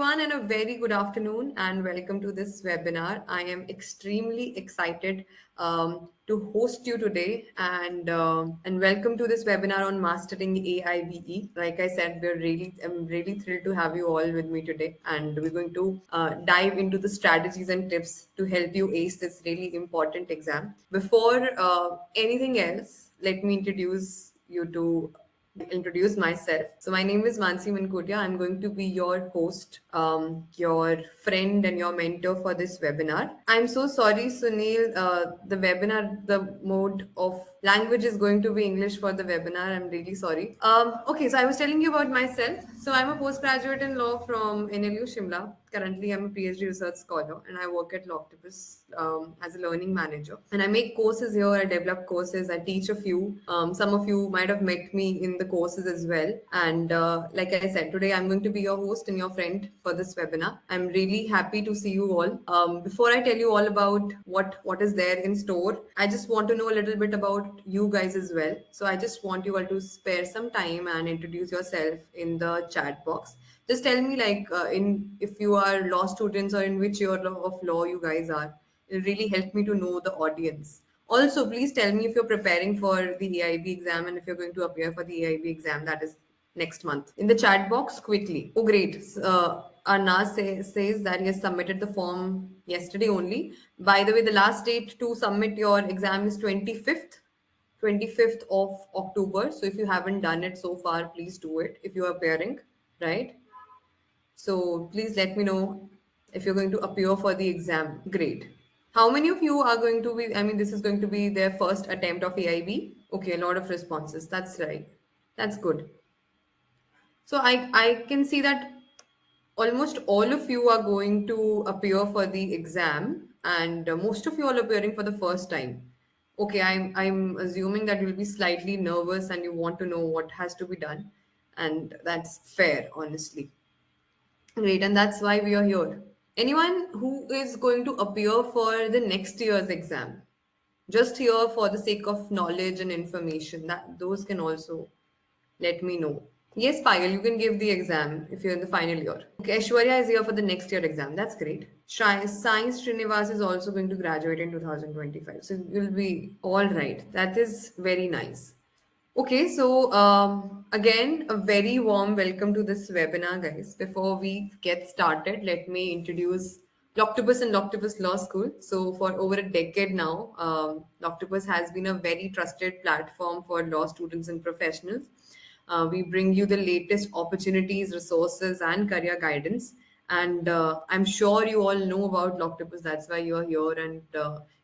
everyone, and a very good afternoon, and welcome to this webinar. I am extremely excited to host you today, and welcome to this webinar on mastering AIBE. Like I said, I'm really thrilled to have you all with me today, and we're going to dive into the strategies and tips to help you ace this really important exam. Before anything else, let me introduce myself. So my name is Mansi Mankotia. I'm going to be your host, your friend and your mentor for this webinar. I'm so sorry, Sunil. The mode of language is going to be English for the webinar. I'm really sorry. Okay, so I was telling you about myself. So I'm a postgraduate in law from NLU Shimla. Currently, I'm a PhD research scholar and I work at Loctopus as a learning manager. And I make courses here, I develop courses, I teach a few. Some of you might have met me in the courses as well. And like I said, today I'm going to be your host and your friend for this webinar. I'm really happy to see you all. Before I tell you all about what is there in store, I just want to know a little bit about you guys as well. So I just want you all to spare some time and introduce yourself in the chat box. Just tell me, like, in if you are law students or in which year of law you guys are. It'll really help me to know the audience. Also, please tell me if you're preparing for the AIB exam and if you're going to appear for the AIB exam that is next month. In the chat box, quickly. Oh, great. Says that he has submitted the form yesterday only. By the way, the last date to submit your exam is 25th of October. So if you haven't done it so far, please do it if you are appearing, right? So please let me know if you're going to appear for the exam. Great. How many of you are going to be, I mean, this is going to be their first attempt of AIB? Okay, a lot of responses. That's right. That's good. So I can see that almost all of you are going to appear for the exam, and most of you are appearing for the first time. Okay, I'm assuming that you'll be slightly nervous and you want to know what has to be done, and that's fair, honestly. Great, and that's why we are here. Anyone who is going to appear for the next year's exam, just here for the sake of knowledge and information, that those can also let me know. Yes, Payal, you can give the exam if you're in the final year. Okay, Aishwarya is here for the next year exam. That's great. Science Srinivas is also going to graduate in 2025. So you'll be all right. That is very nice. Okay, so again, a very warm welcome to this webinar, guys. Before we get started, let me introduce Loctopus and Loctopus Law School. So, for over a decade now, Loctopus has been a very trusted platform for law students and professionals. We bring you the latest opportunities, resources, and career guidance. And I'm sure you all know about Loctopus. That's why you're here, and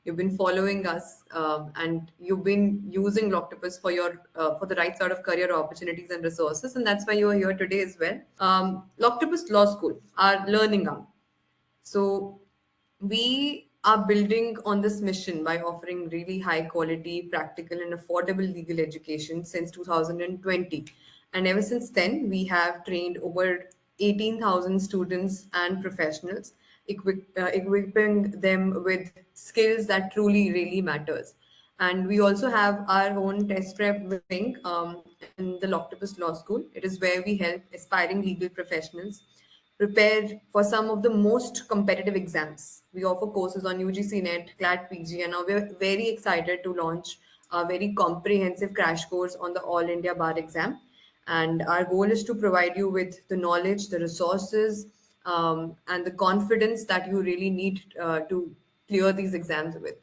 you've been following us, and you've been using Loctopus for your for the right sort of career opportunities and resources, and that's why you're here today as well. Loctopus Law School, our learning arm. So we are building on this mission by offering really high quality, practical, and affordable legal education since 2020. And ever since then, we have trained over 18,000 students and professionals, equipping them with skills that truly, really matters. And we also have our own test prep wing in the Loctopus Law School. It is where we help aspiring legal professionals prepare for some of the most competitive exams. We offer courses on UGC NET, CLAT PG, and now we're very excited to launch a very comprehensive crash course on the All India Bar exam. And our goal is to provide you with the knowledge, the resources, and the confidence that you really need to clear these exams with,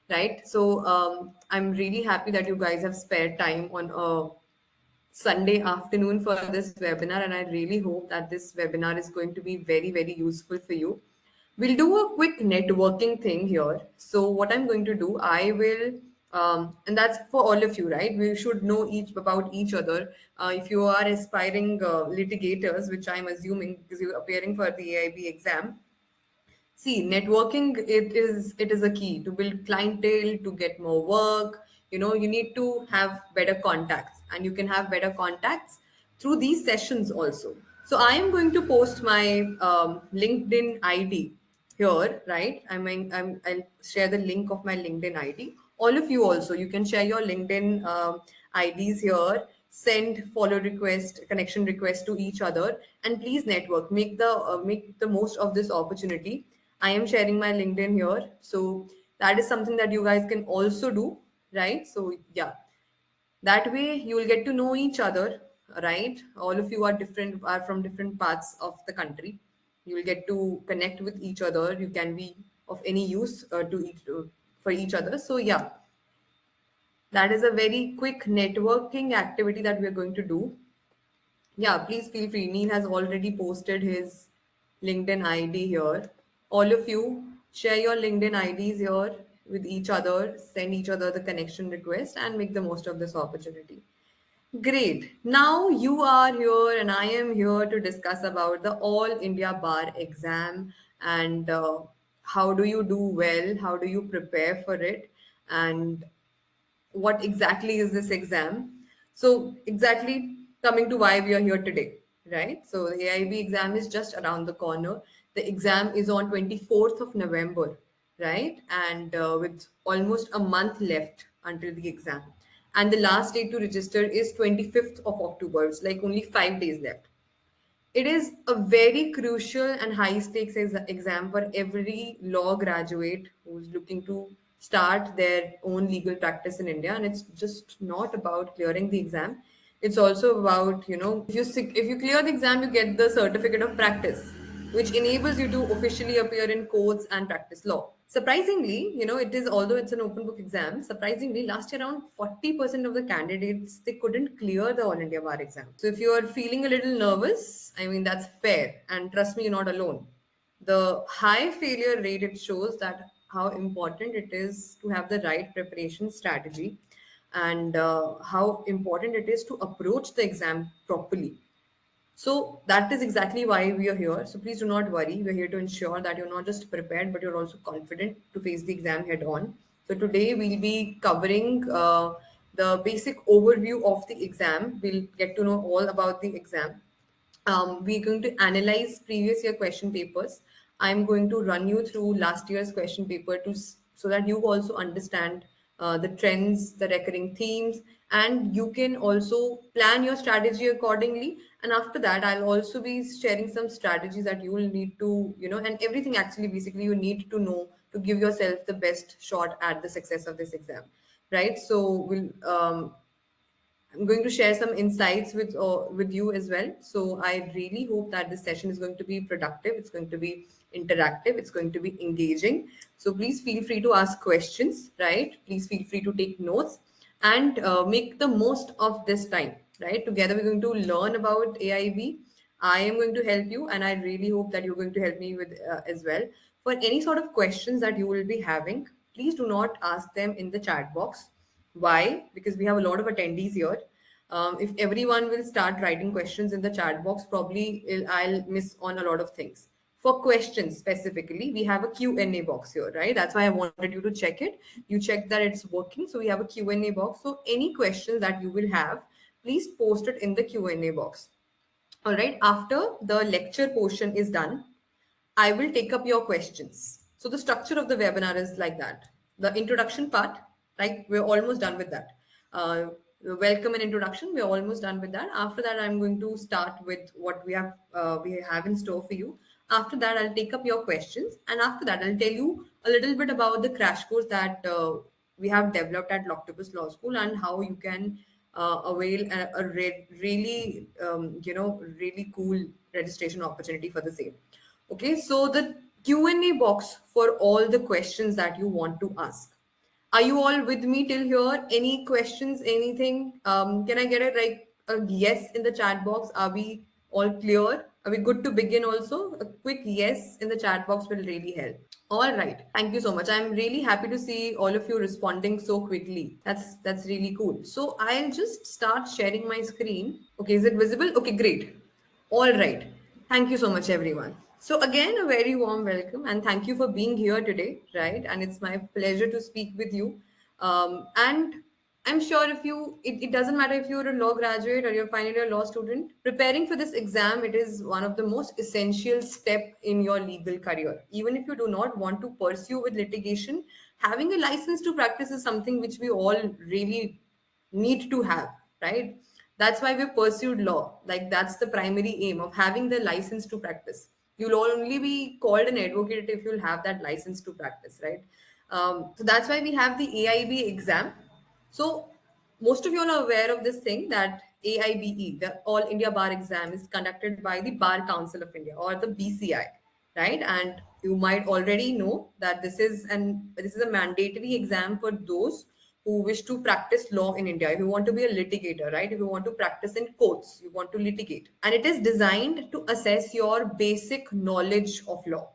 right? So I'm really happy that you guys have spared time on a Sunday afternoon for this webinar, and I really hope that this webinar is going to be very, very useful for you. We'll do a quick networking thing here. So, what I'm going to do, I will, and that's for all of you, right? We should know each about each other. If you are aspiring litigators, which I'm assuming because you're appearing for the AIB exam, see, networking it is a key to build clientele, to get more work. You need to have better contacts, and you can have better contacts through these sessions also. So I am going to post my LinkedIn ID here, right? I'll share the link of my LinkedIn ID. All of you also, you can share your LinkedIn IDs here. send follow request, connection request to each other, and please network. Make the most of this opportunity. I am sharing my LinkedIn here, so that is something that you guys can also do, right? So yeah, that way you will get to know each other, right? All of you are from different parts of the country. You will get to connect with each other. You can be of any use for each other. So yeah, that is a very quick networking activity that we are going to do. Yeah, please feel free. Neil has already posted his LinkedIn ID here. All of you, share your LinkedIn IDs here with each other, send each other the connection request, and make the most of this opportunity. Great. Now you are here, and I am here to discuss about the All India Bar exam and how do you do well, how do you prepare for it, and what exactly is this exam. So, exactly coming to why we are here today, right? So, the AIB exam is just around the corner. The exam is on 24th of November, right? And with almost a month left until the exam. And the last date to register is 25th of October. It's like only 5 days left. It is a very crucial and high stakes exam for every law graduate who's looking to start their own legal practice in India. And it's just not about clearing the exam. It's also about, if you clear the exam, you get the certificate of practice, which enables you to officially appear in courts and practice law. Surprisingly, although it's an open book exam, surprisingly, last year around 40% of the candidates they couldn't clear the All India Bar exam. So if you are feeling a little nervous, I mean that's fair, and trust me, you're not alone. The high failure rate it shows that how important it is to have the right preparation strategy, and how important it is to approach the exam properly. So that is exactly why we are here. So please do not worry. We're here to ensure that you're not just prepared, but you're also confident to face the exam head on. So today we'll be covering the basic overview of the exam. We'll get to know all about the exam. We're going to analyze previous year question papers. I'm going to run you through last year's question paper so that you also understand the trends, the recurring themes, and you can also plan your strategy accordingly. And after that, I'll also be sharing some strategies that you will need to, and everything actually basically you need to know to give yourself the best shot at the success of this exam, right? So I'm going to share some insights with you as well. So I really hope that this session is going to be productive. It's going to be interactive. It's going to be engaging. So please feel free to ask questions, right? Please feel free to take notes and make the most of this time, right? Together we're going to learn about AIB. I am going to help you, and I really hope that you're going to help me with as well. For any sort of questions that you will be having, please do not ask them in the chat box. Why? Because we have a lot of attendees here. If everyone will start writing questions in the chat box, probably I'll miss on a lot of things. For questions specifically, we have a Q&A box here, right? That's why I wanted you to check it. You check that it's working. So we have a Q&A box. So any questions that you will have, please post it in the Q&A box. All right. After the lecture portion is done, I will take up your questions. So the structure of the webinar is like that. The introduction part, right? We're almost done with that. Welcome and introduction. We're almost done with that. After that, I'm going to start with what we have in store for you. After that, I'll take up your questions, and after that, I'll tell you a little bit about the crash course that we have developed at Loctopus Law School and how you can avail really cool registration opportunity for the same. Okay, so the Q&A box for all the questions that you want to ask. Are you all with me till here? Any questions, anything? Can I get a yes in the chat box? Are we all clear? Are we good to begin also? A quick yes in the chat box will really help. All right. Thank you so much. I'm really happy to see all of you responding so quickly. That's really cool. So I'll just start sharing my screen. Okay, is it visible? Okay, great. All right. Thank you so much, everyone. So again, a very warm welcome and thank you for being here today, right? And it's my pleasure to speak with you. And I'm sure it doesn't matter if you're a law graduate or you're final year law student, preparing for this exam, it is one of the most essential step in your legal career. Even if you do not want to pursue with litigation, having a license to practice is something which we all really need to have, right? That's why we pursued law. Like that's the primary aim of having the license to practice. You'll only be called an advocate if you'll have that license to practice, right? So that's why we have the AIB exam. So most of you all are aware of this thing that AIBE, the All India Bar Exam, is conducted by the Bar Council of India or the BCI, right? And you might already know that this is a mandatory exam for those who wish to practice law in India. If you want to be a litigator, right? If you want to practice in courts, you want to litigate. And it is designed to assess your basic knowledge of law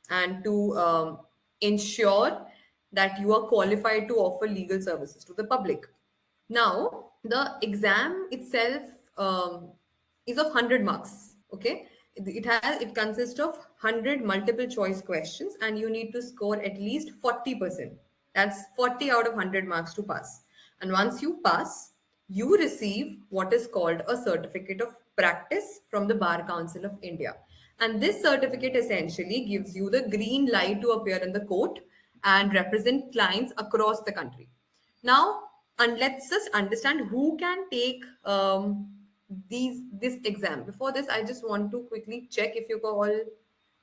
and to ensure that you are qualified to offer legal services to the public. Now, the exam itself is of 100 marks. Okay, it consists of 100 multiple choice questions, and you need to score at least 40%. That's 40 out of 100 marks to pass. And once you pass, you receive what is called a certificate of practice from the Bar Council of India. And this certificate essentially gives you the green light to appear in the court and represent clients across the country. Now, and let's just understand who can take this exam. Before this, I just want to quickly check if you all.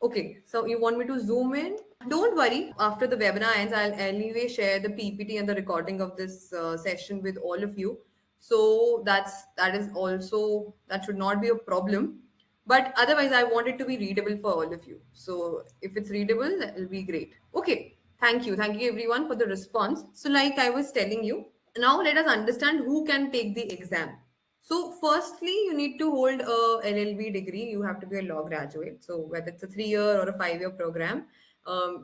Okay, so you want me to zoom in? Don't worry. After the webinar ends, I'll anyway share the PPT and the recording of this session with all of you. So that should not be a problem. But otherwise, I want it to be readable for all of you. So if it's readable, it'll be great. Okay. Thank you everyone for the response. So like I was telling you, now let us understand who can take the exam. So firstly, you need to hold a LLB degree. You have to be a law graduate. So whether it's a 3-year or a 5-year program,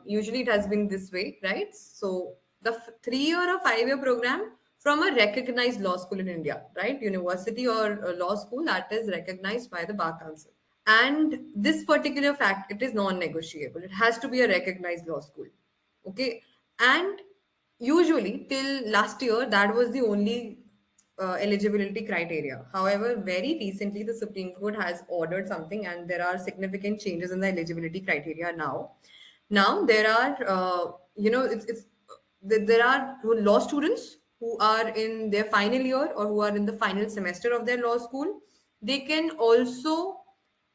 usually it has been this way, right? So the 3-year or 5-year program from a recognized law school in India, right? University or a law school that is recognized by the Bar Council. And this particular fact, it is non-negotiable. It has to be a recognized law school. Okay. And usually till last year, that was the only eligibility criteria. However, very recently, the Supreme Court has ordered something, and there are significant changes in the eligibility criteria now. Now there are, there are law students who are in their final year or who are in the final semester of their law school. They can also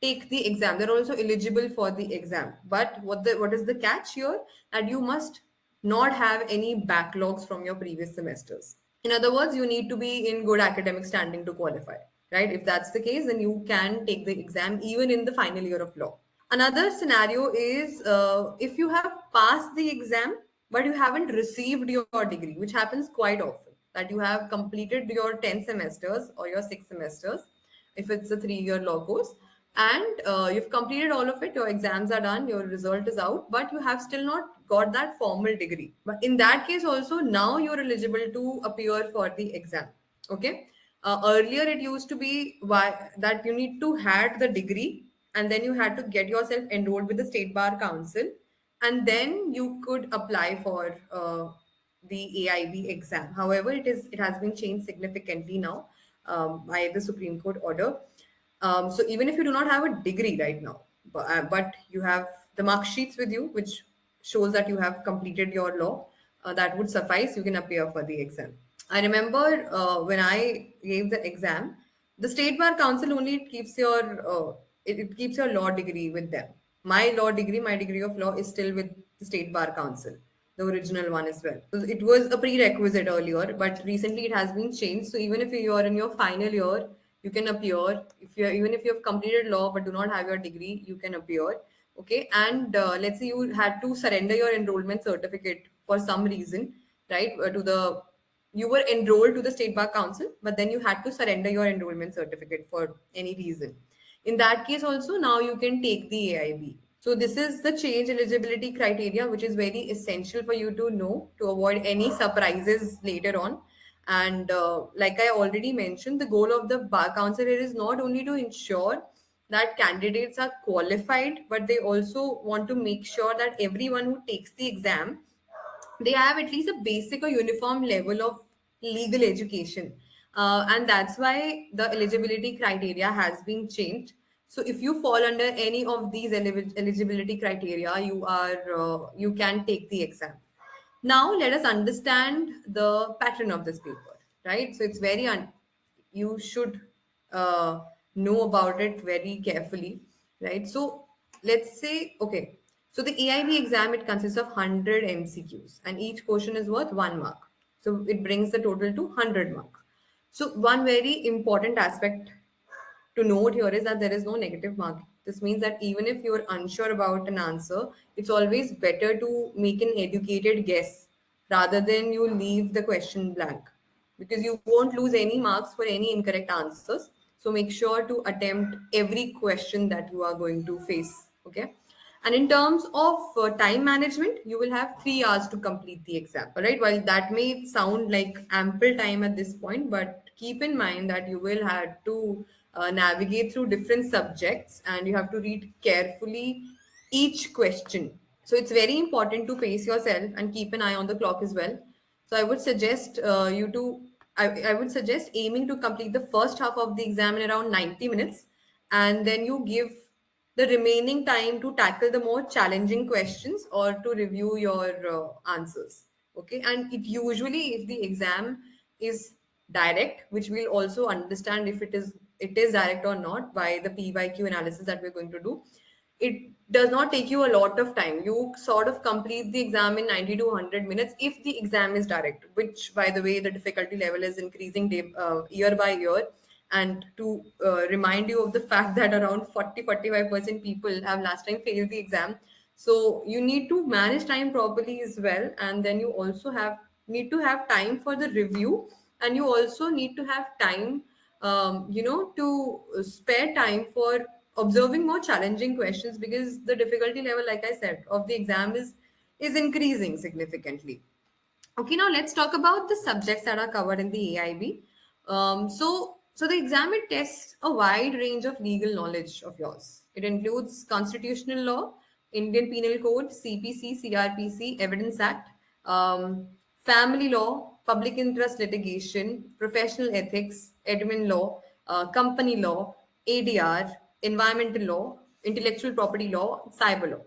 take the exam. They're also eligible for the exam. But what is the catch here? That you must not have any backlogs from your previous semesters. In other words, you need to be in good academic standing to qualify, right? If that's the case, then you can take the exam even in the final year of law. Another scenario is if you have passed the exam but you haven't received your degree, which happens quite often, that you have completed your 10 semesters or your 6 semesters, if it's a 3-year law course, and you've completed all of it, your exams are done, your result is out, but you have still not got that formal degree. But in that case also, now you're eligible to appear for the exam. Okay. Earlier it used to be that you need to had the degree, and then you had to get yourself enrolled with the State Bar Council, and then you could apply for the AIB exam. However, it has been changed significantly now by the Supreme Court order. So even if you do not have a degree right now, but you have the mark sheets with you, which shows that you have completed your law, that would suffice. You can appear for the exam. I remember when I gave the exam, the State Bar Council only it keeps your law degree with them. My degree of law is still with the State Bar Council, the original one as well. So it was a prerequisite earlier, but recently it has been changed. So even if you are in your final year, you can appear. Even if you have completed law but do not have your degree, you can appear. Okay, and let's say you had to surrender your enrollment certificate for some reason, right? You were enrolled to the State Bar Council, but then you had to surrender your enrollment certificate for any reason. In that case, also now you can take the AIB. So this is the change eligibility criteria, which is very essential for you to know to avoid any surprises later on. And like I already mentioned, the goal of the Bar Council here is not only to ensure that candidates are qualified, but they also want to make sure that everyone who takes the exam, they have at least a basic or uniform level of legal education. And that's why the eligibility criteria has been changed. So if you fall under any of these eligibility criteria, you can take the exam. Now let us understand the pattern of this paper, right? So it's very you should know about it very carefully, right? So let's say, okay, so the AIB exam, it consists of 100 MCQs and each question is worth 1 mark. So it brings the total to 100 mark. So one very important aspect to note here is that there is no negative marking. This means that even if you're unsure about an answer, it's always better to make an educated guess rather than you leave the question blank, because you won't lose any marks for any incorrect answers. So make sure to attempt every question that you are going to face. Okay. And in terms of time management, you will have 3 hours to complete the exam. All right. While that may sound like ample time at this point, but keep in mind that you will have to navigate through different subjects and you have to read carefully each question. So it's very important to pace yourself and keep an eye on the clock as well. So I would suggest I would suggest aiming to complete the first half of the exam in around 90 minutes, and then you give the remaining time to tackle the more challenging questions or to review your answers. Okay, and it usually, if the exam is direct, which we'll also understand if it is direct or not by the PYQ analysis that we're going to do, it does not take you a lot of time. You sort of complete the exam in 90 to 100 minutes if the exam is direct, which, by the way, the difficulty level is increasing year by year. And to remind you of the fact that around 40-45% people have last time failed the exam. So you need to manage time properly as well. And then you also need to have time for the review, and you also need to have time to spare time for observing more challenging questions, because the difficulty level, like I said, of the exam is increasing significantly. Okay, now let's talk about the subjects that are covered in the AIB. So the exam, it tests a wide range of legal knowledge of yours. It includes constitutional law, Indian Penal Code, CPC, CRPC, Evidence Act, family law, public interest litigation, professional ethics, admin law, company law, ADR, environmental law, intellectual property law, cyber law.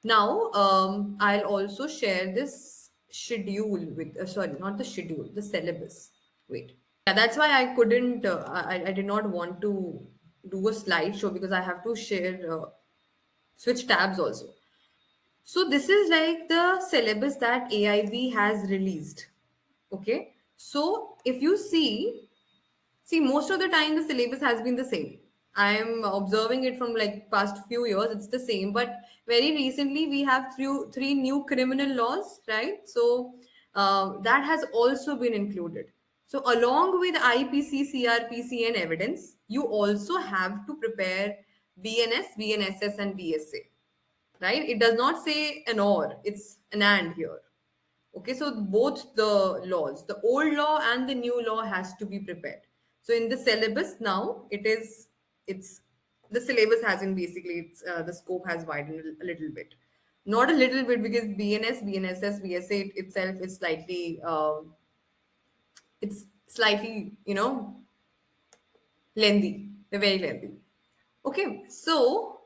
Now, I'll also share this schedule with, sorry, not the schedule, the syllabus. Wait. Yeah, that's why I couldn't, I did not want to do a slideshow because I have to share, switch tabs also. So this is like the syllabus that AIB has released. Okay. So if you see, most of the time the syllabus has been the same. I am observing it from like past few years. It's the same, but very recently we have three new criminal laws, right? So that has also been included. So along with IPC, CRPC, and evidence, you also have to prepare BNS, BNSS, and BSA, right? It does not say an or; it's an and here. Okay, so both the laws, the old law and the new law, has to be prepared. So in the syllabus now, it's the syllabus has been basically the scope has widened a little bit, not a little bit, because BNS, BNSS, BSA itself is slightly it's slightly lengthy. They're very lengthy. Okay, so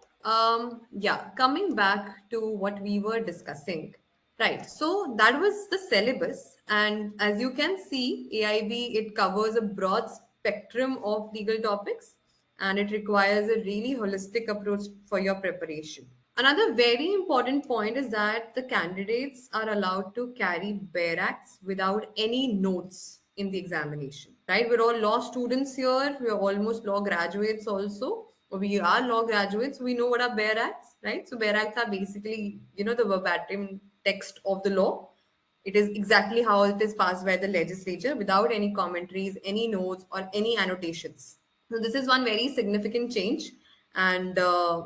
yeah, coming back to what we were discussing, right? So that was the syllabus, and as you can see, AIB, it covers a broad spectrum of legal topics, and it requires a really holistic approach for your preparation. Another very important point is that the candidates are allowed to carry bare acts without any notes in the examination, right? We're all law students here. We're almost law graduates also. We are law graduates. We know what are bare acts, right? So bare acts are basically, the verbatim text of the law. It is exactly how it is passed by the legislature without any commentaries, any notes, or any annotations. So this is one very significant change, and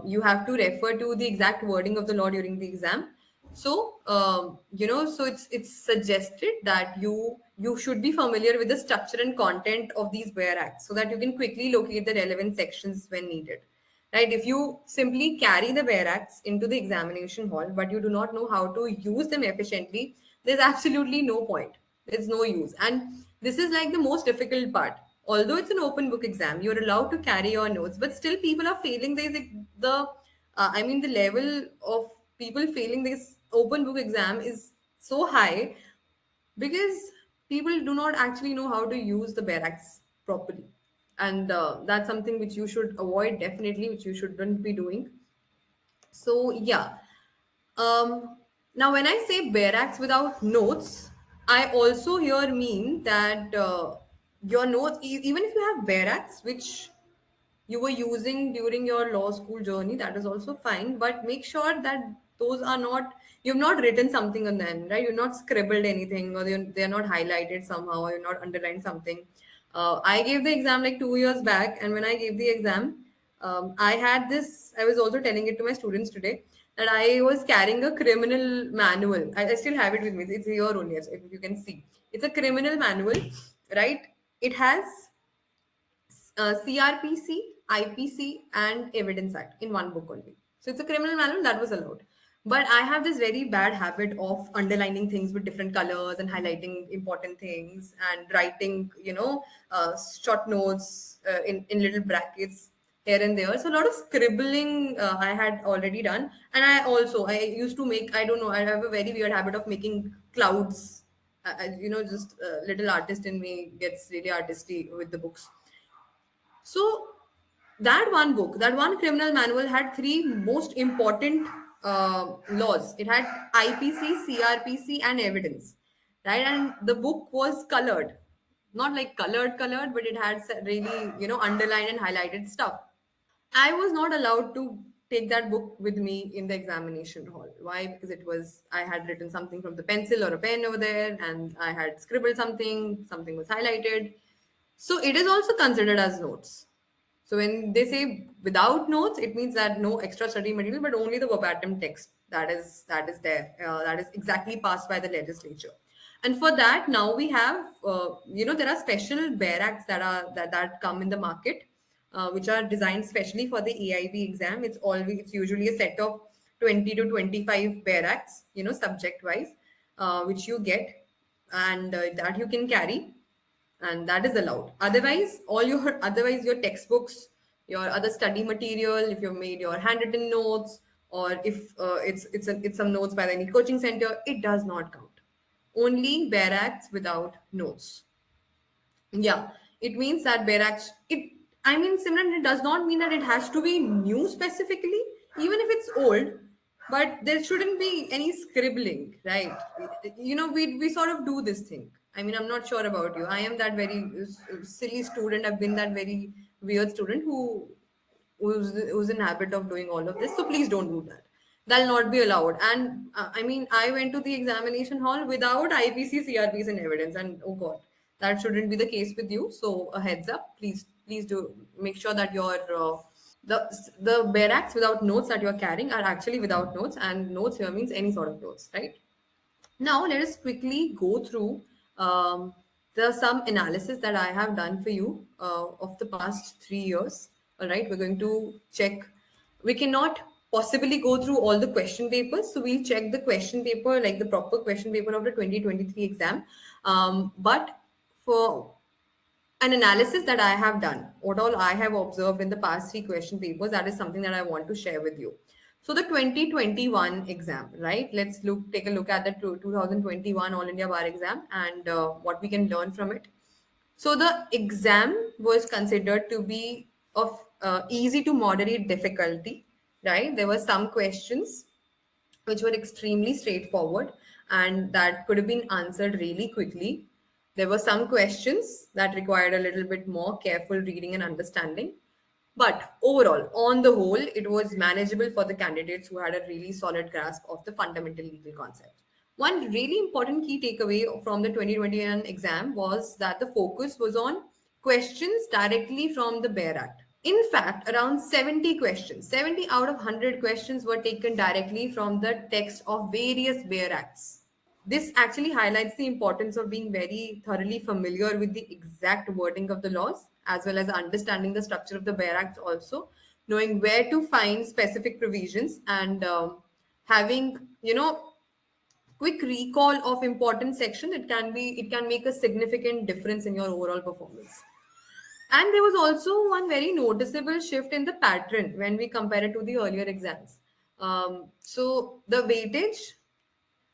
you have to refer to the exact wording of the law during the exam. So so it's suggested that you should be familiar with the structure and content of these bare acts so that you can quickly locate the relevant sections when needed. Right? If you simply carry the bare acts into the examination hall, but you do not know how to use them efficiently, there's absolutely no point. There's no use. And this is like the most difficult part. Although it's an open book exam, you're allowed to carry your notes, but still people are failing. The level of people failing this open book exam is so high because people do not actually know how to use the bare acts properly. and that's something which you should avoid definitely, which you shouldn't be doing. So yeah. Um, Now, when I say bare acts without notes, I also here mean that your notes, even if you have bare acts, which you were using during your law school journey, that is also fine. But make sure that those are not, you've not written something on them, right? You've not scribbled anything, or they're not highlighted somehow, or you're not underlined something. I gave the exam like 2 years back, and when I gave the exam, I had this, I was also telling it to my students today that I was carrying a criminal manual. I still have it with me. It's here only, if you can see. It's a criminal manual, right? It has CRPC, IPC, and Evidence Act in one book only. So it's a criminal manual that was allowed. But I have this very bad habit of underlining things with different colors and highlighting important things and writing, short notes in little brackets here and there. So a lot of scribbling I had already done. And I used to make, I don't know, I have a very weird habit of making clouds. Just little artist in me gets really artisty with the books. So that one book, that one criminal manual had three most important laws. It had IPC, CRPC, and evidence, right? And the book was colored, not like colored, but it had really, underlined and highlighted stuff. I was not allowed to take that book with me in the examination hall. Why? Because I had written something from the pencil or a pen over there, and I had scribbled something was highlighted. So it is also considered as notes. So when they say without notes, it means that no extra study material, but only the verbatim text that is there. That is exactly passed by the legislature. And for that, now we have, there are special bare acts that come in the market, which are designed specially for the AIB exam. It's usually a set of 20 to 25 bare acts, subject wise, which you get, and that you can carry, and that is allowed. Otherwise your textbooks, your other study material, if you've made your handwritten notes, or if it's some notes by any coaching center, it does not count. Only bare acts without notes. Yeah, it means that Bayracks, I mean, Simran, it does not mean that it has to be new specifically, even if it's old, but there shouldn't be any scribbling, right? We sort of do this thing. I mean, I'm not sure about you. I am that very silly student. I've been that very weird student who's in habit of doing all of this. So please don't do that. That'll not be allowed. And I mean, I went to the examination hall without IPC, CRPs, and evidence. And oh God, that shouldn't be the case with you. So a heads up, please do make sure that the the barracks without notes that you're carrying are actually without notes, and notes here means any sort of notes, right? Now, let us quickly go through the some analysis that I have done for you of the past 3 years. All right, we're going to check. We cannot possibly go through all the question papers, so we'll check the question paper, like the proper question paper of the 2023 exam. But for an analysis that I have done, what all I have observed in the past three question papers, that is something that I want to share with you. So the 2021 exam, right? Take a look at the 2021 All India Bar exam and what we can learn from it. So the exam was considered to be of easy to moderate difficulty, right? There were some questions which were extremely straightforward and that could have been answered really quickly. There were some questions that required a little bit more careful reading and understanding. But overall, on the whole, it was manageable for the candidates who had a really solid grasp of the fundamental legal concept. One really important key takeaway from the 2021 exam was that the focus was on questions directly from the Bare Act. In fact, around 70 questions, 70 out of 100 questions were taken directly from the text of various Bare Acts. This actually highlights the importance of being very thoroughly familiar with the exact wording of the laws, as well as understanding the structure of the Bare Acts also, knowing where to find specific provisions, and having, quick recall of important section. It can make a significant difference in your overall performance. And there was also one very noticeable shift in the pattern when we compare it to the earlier exams. So the weightage,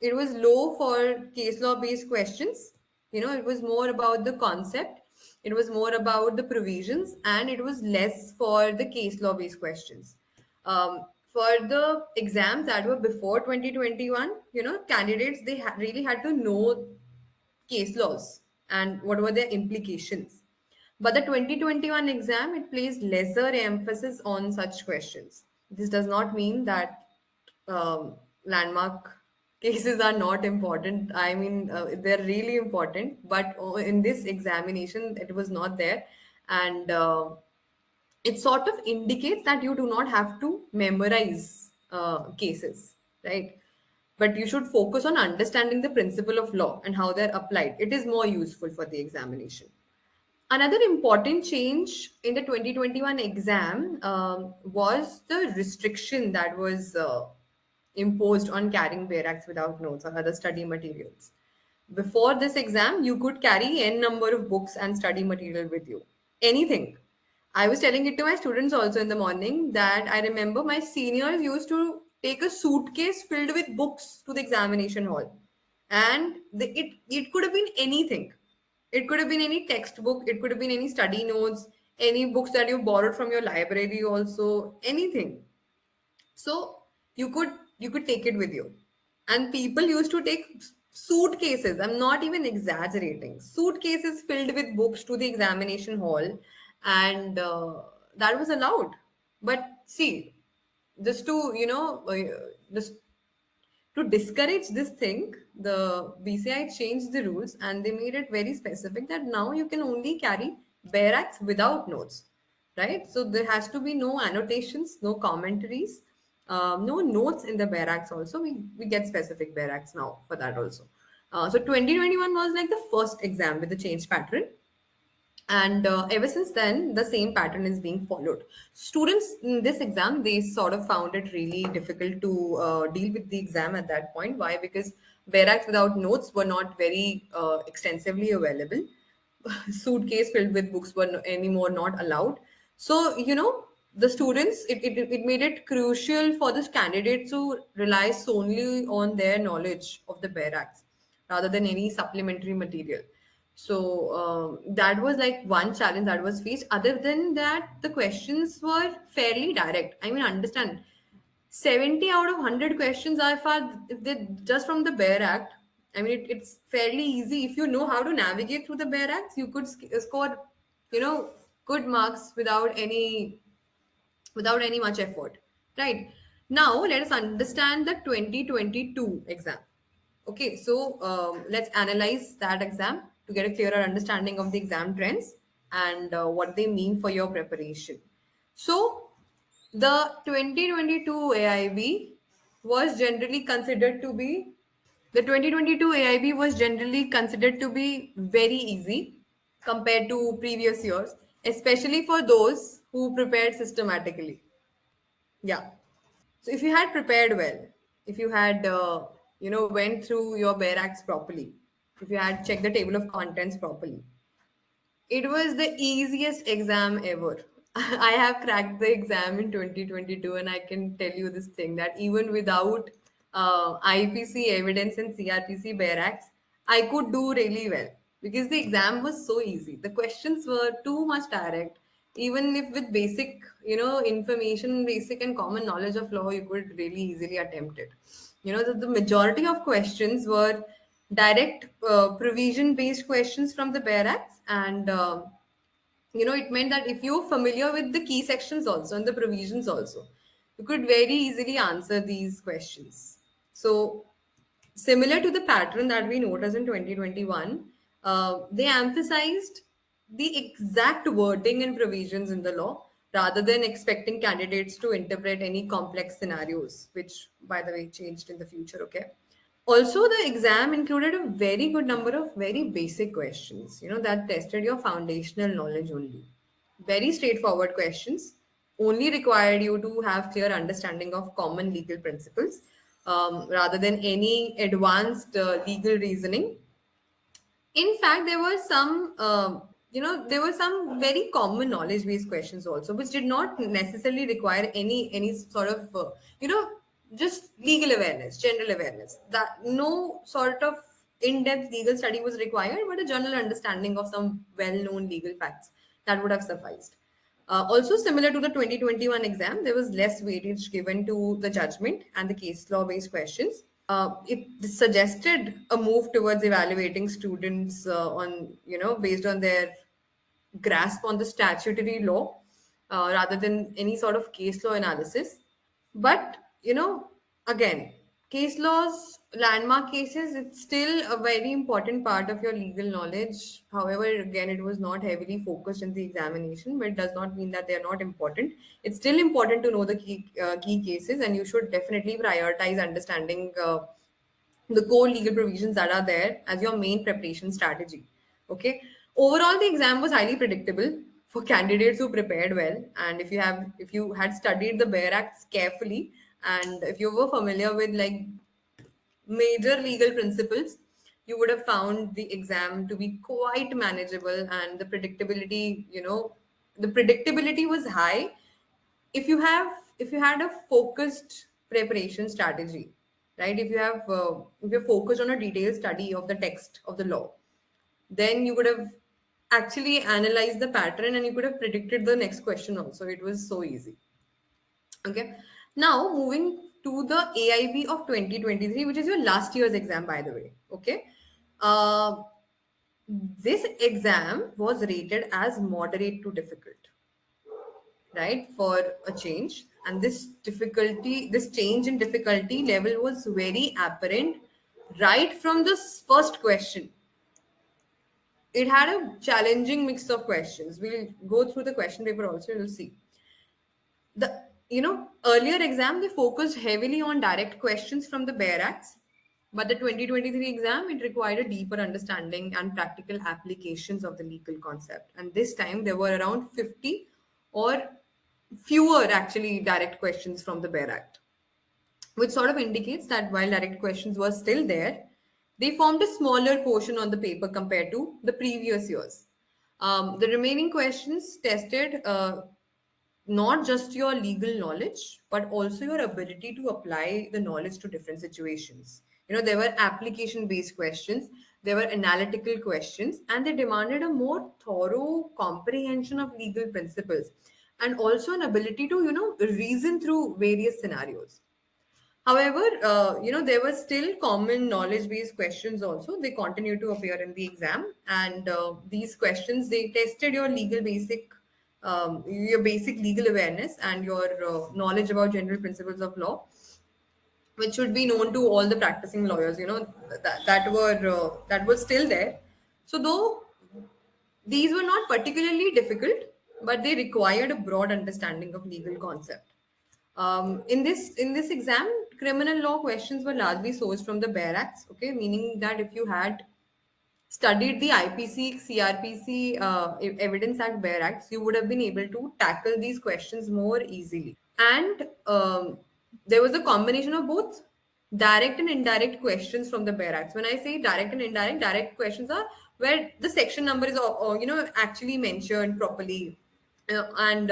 it was low for case law based questions. It was more about the concept. It was more about the provisions, and it was less for the case law based questions. For the exams that were before 2021, candidates, they really had to know case laws and what were their implications. But the 2021 exam, it placed lesser emphasis on such questions. This does not mean that landmark cases are not important. I mean, they're really important, but in this examination, it was not there. And it sort of indicates that you do not have to memorize cases, right? But you should focus on understanding the principle of law and how they're applied. It is more useful for the examination. Another important change in the 2021 exam was the restriction that was imposed on carrying bare acts without notes or other study materials. Before this exam, you could carry n number of books and study material with you. Anything. I was telling it to my students also in the morning that I remember my seniors used to take a suitcase filled with books to the examination hall. And it could have been anything. It could have been any textbook, it could have been any study notes, any books that you borrowed from your library also, anything. So you could take it with you. And people used to take suitcases. I'm not even exaggerating. Suitcases filled with books to the examination hall, and that was allowed. But see, just to just to discourage this thing, the BCI changed the rules and they made it very specific that now you can only carry bare acts without notes, right? So there has to be no annotations, no commentaries, no notes in the bare acts. Also, we get specific bare acts now for that also. So 2021 was like the first exam with the change pattern, and ever since then the same pattern is being followed. Students in this exam, they sort of found it really difficult to deal with the exam at that point. Why? Because barracks without notes were not very extensively available. Suitcase filled with books were anymore not allowed. So the students, it made it crucial for this candidate to rely solely on their knowledge of the barracks rather than any supplementary material. So that was like one challenge that was faced. Other than that, the questions were fairly direct. I mean, understand, 70 out of 100 questions are far, if they just from the Bare Act. I mean, it's fairly easy. If you know how to navigate through the Bare Acts, you could score, you know, good marks without any much effort, right? Now, let us understand the 2022 exam. Okay, so let's analyze that exam to get a clearer understanding of the exam trends and what they mean for your preparation. So, the 2022 AIB was generally considered to be the 2022 AIB was generally considered to be very easy compared to previous years, especially for those who prepared systematically. Yeah. So if you had prepared well, if you had went through your bare acts properly, if you had checked the table of contents properly, it was the easiest exam ever. I have cracked the exam in 2022, and I can tell you this thing that even without IPC evidence and CRPC bare acts, I could do really well because the exam was so easy. The questions were too much direct. Even if with basic, information, basic and common knowledge of law, you could really easily attempt it. The majority of questions were direct provision based questions from the bare acts, and it meant that if you're familiar with the key sections also and the provisions also, you could very easily answer these questions. So similar to the pattern that we noticed in 2021, they emphasized the exact wording and provisions in the law rather than expecting candidates to interpret any complex scenarios, which, by the way, changed in the future. Okay. Also, the exam included a very good number of very basic questions, that tested your foundational knowledge only. Very straightforward questions, only required you to have clear understanding of common legal principles rather than any advanced legal reasoning. In fact, there were some very common knowledge based questions also, which did not necessarily require any sort of just legal awareness, general awareness. That no sort of in-depth legal study was required, but a general understanding of some well-known legal facts that would have sufficed. Also, similar to the 2021 exam, there was less weightage given to the judgment and the case law-based questions. It suggested a move towards evaluating students on, based on their grasp on the statutory law rather than any sort of case law analysis. But, again, case laws, landmark cases, it's still a very important part of your legal knowledge. However, again, it was not heavily focused in the examination, but it does not mean that they're not important. It's still important to know the key cases, and you should definitely prioritize understanding the core legal provisions that are there as your main preparation strategy. Okay. Overall, the exam was highly predictable for candidates who prepared well, and if you had studied the Bare Acts carefully, and if you were familiar with like major legal principles, you would have found the exam to be quite manageable, and the predictability was high if you had a focused preparation strategy, right? If you're focused on a detailed study of the text of the law, then you would have actually analyzed the pattern and you could have predicted the next question also. It was so easy. Okay. Now moving to the AIB of 2023, which is your last year's exam, by the way. Okay. Uh, this exam was rated as moderate to difficult, right, for a change. And this change in difficulty level was very apparent right from the first question. It had a challenging mix of questions. We'll go through the question paper also, you'll see. The earlier exam, they focused heavily on direct questions from the Bare Acts, but the 2023 exam, it required a deeper understanding and practical applications of the legal concept. And this time there were around 50 or fewer actually direct questions from the Bare Act, which sort of indicates that while direct questions were still there, they formed a smaller portion on the paper compared to the previous years. The remaining questions tested not just your legal knowledge, but also your ability to apply the knowledge to different situations. There were application based questions, there were analytical questions, and they demanded a more thorough comprehension of legal principles and also an ability to, reason through various scenarios. However, there were still common knowledge-based questions also. They continue to appear in the exam, and these questions they tested your basic legal awareness and your knowledge about general principles of law, which should be known to all the practicing lawyers. That was still there. So though these were not particularly difficult, but they required a broad understanding of legal concept. In this exam, criminal law questions were largely sourced from the Bare Acts. Okay, meaning that if you had studied the IPC, CRPC, Evidence Act, Bare Acts, you would have been able to tackle these questions more easily. And there was a combination of both direct and indirect questions from the Bare Acts. When I say direct and indirect, direct questions are where the section number is, actually mentioned properly, and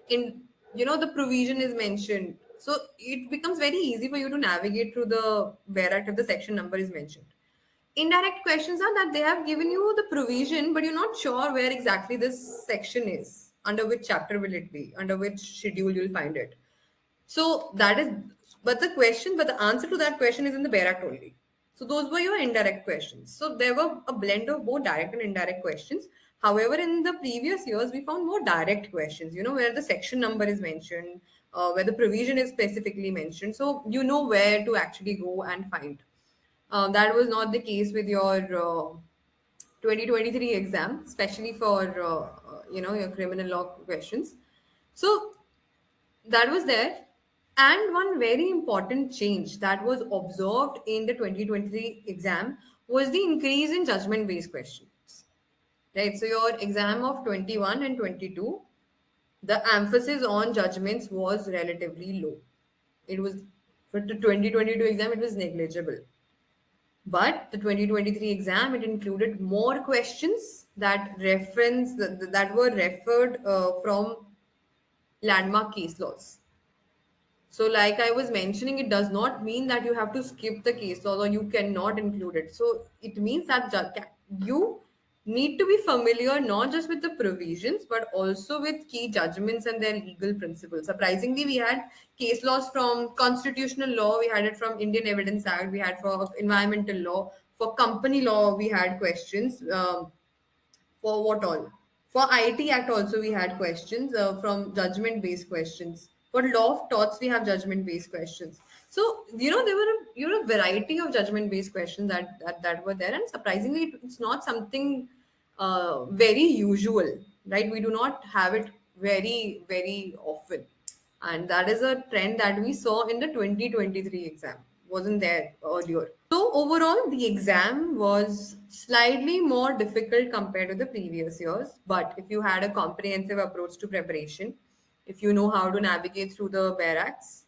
in the provision is mentioned. So it becomes very easy for you to navigate through the Bare Act if the section number is mentioned. Indirect questions are that they have given you the provision, but you're not sure where exactly this section is, under which chapter will it be, under which schedule you'll find it. So that is, but the answer to that question is in the Bare Act only. So those were your indirect questions. So there were a blend of both direct and indirect questions. However, in the previous years, we found more direct questions, where the section number is mentioned, where the provision is specifically mentioned. So you know where to actually go and find. That was not the case with your 2023 exam, especially for your criminal law questions. So that was there. And one very important change that was observed in the 2023 exam was the increase in judgment based questions. Right. So your exam of 21 and 22, the emphasis on judgments was relatively low. It was for the 2022 exam, it was negligible. But the 2023 exam, it included more questions that were referred from landmark case laws. So, like I was mentioning, it does not mean that you have to skip the case laws or you cannot include it. So, it means that you need to be familiar not just with the provisions but also with key judgments and their legal principles. Surprisingly, we had case laws from constitutional law, we had it from Indian Evidence Act, we had for environmental law, for company law, we had questions. For what all? For IT Act also we had questions from judgment based questions. For law of torts we have judgment based questions. So there were a variety of judgment based questions that were there, and surprisingly it's not something very usual, right? We do not have it very often, and that is a trend that we saw in the 2023 exam. Wasn't there earlier. So overall, the exam was slightly more difficult compared to the previous years. But if you had a comprehensive approach to preparation, if you know how to navigate through the bare acts,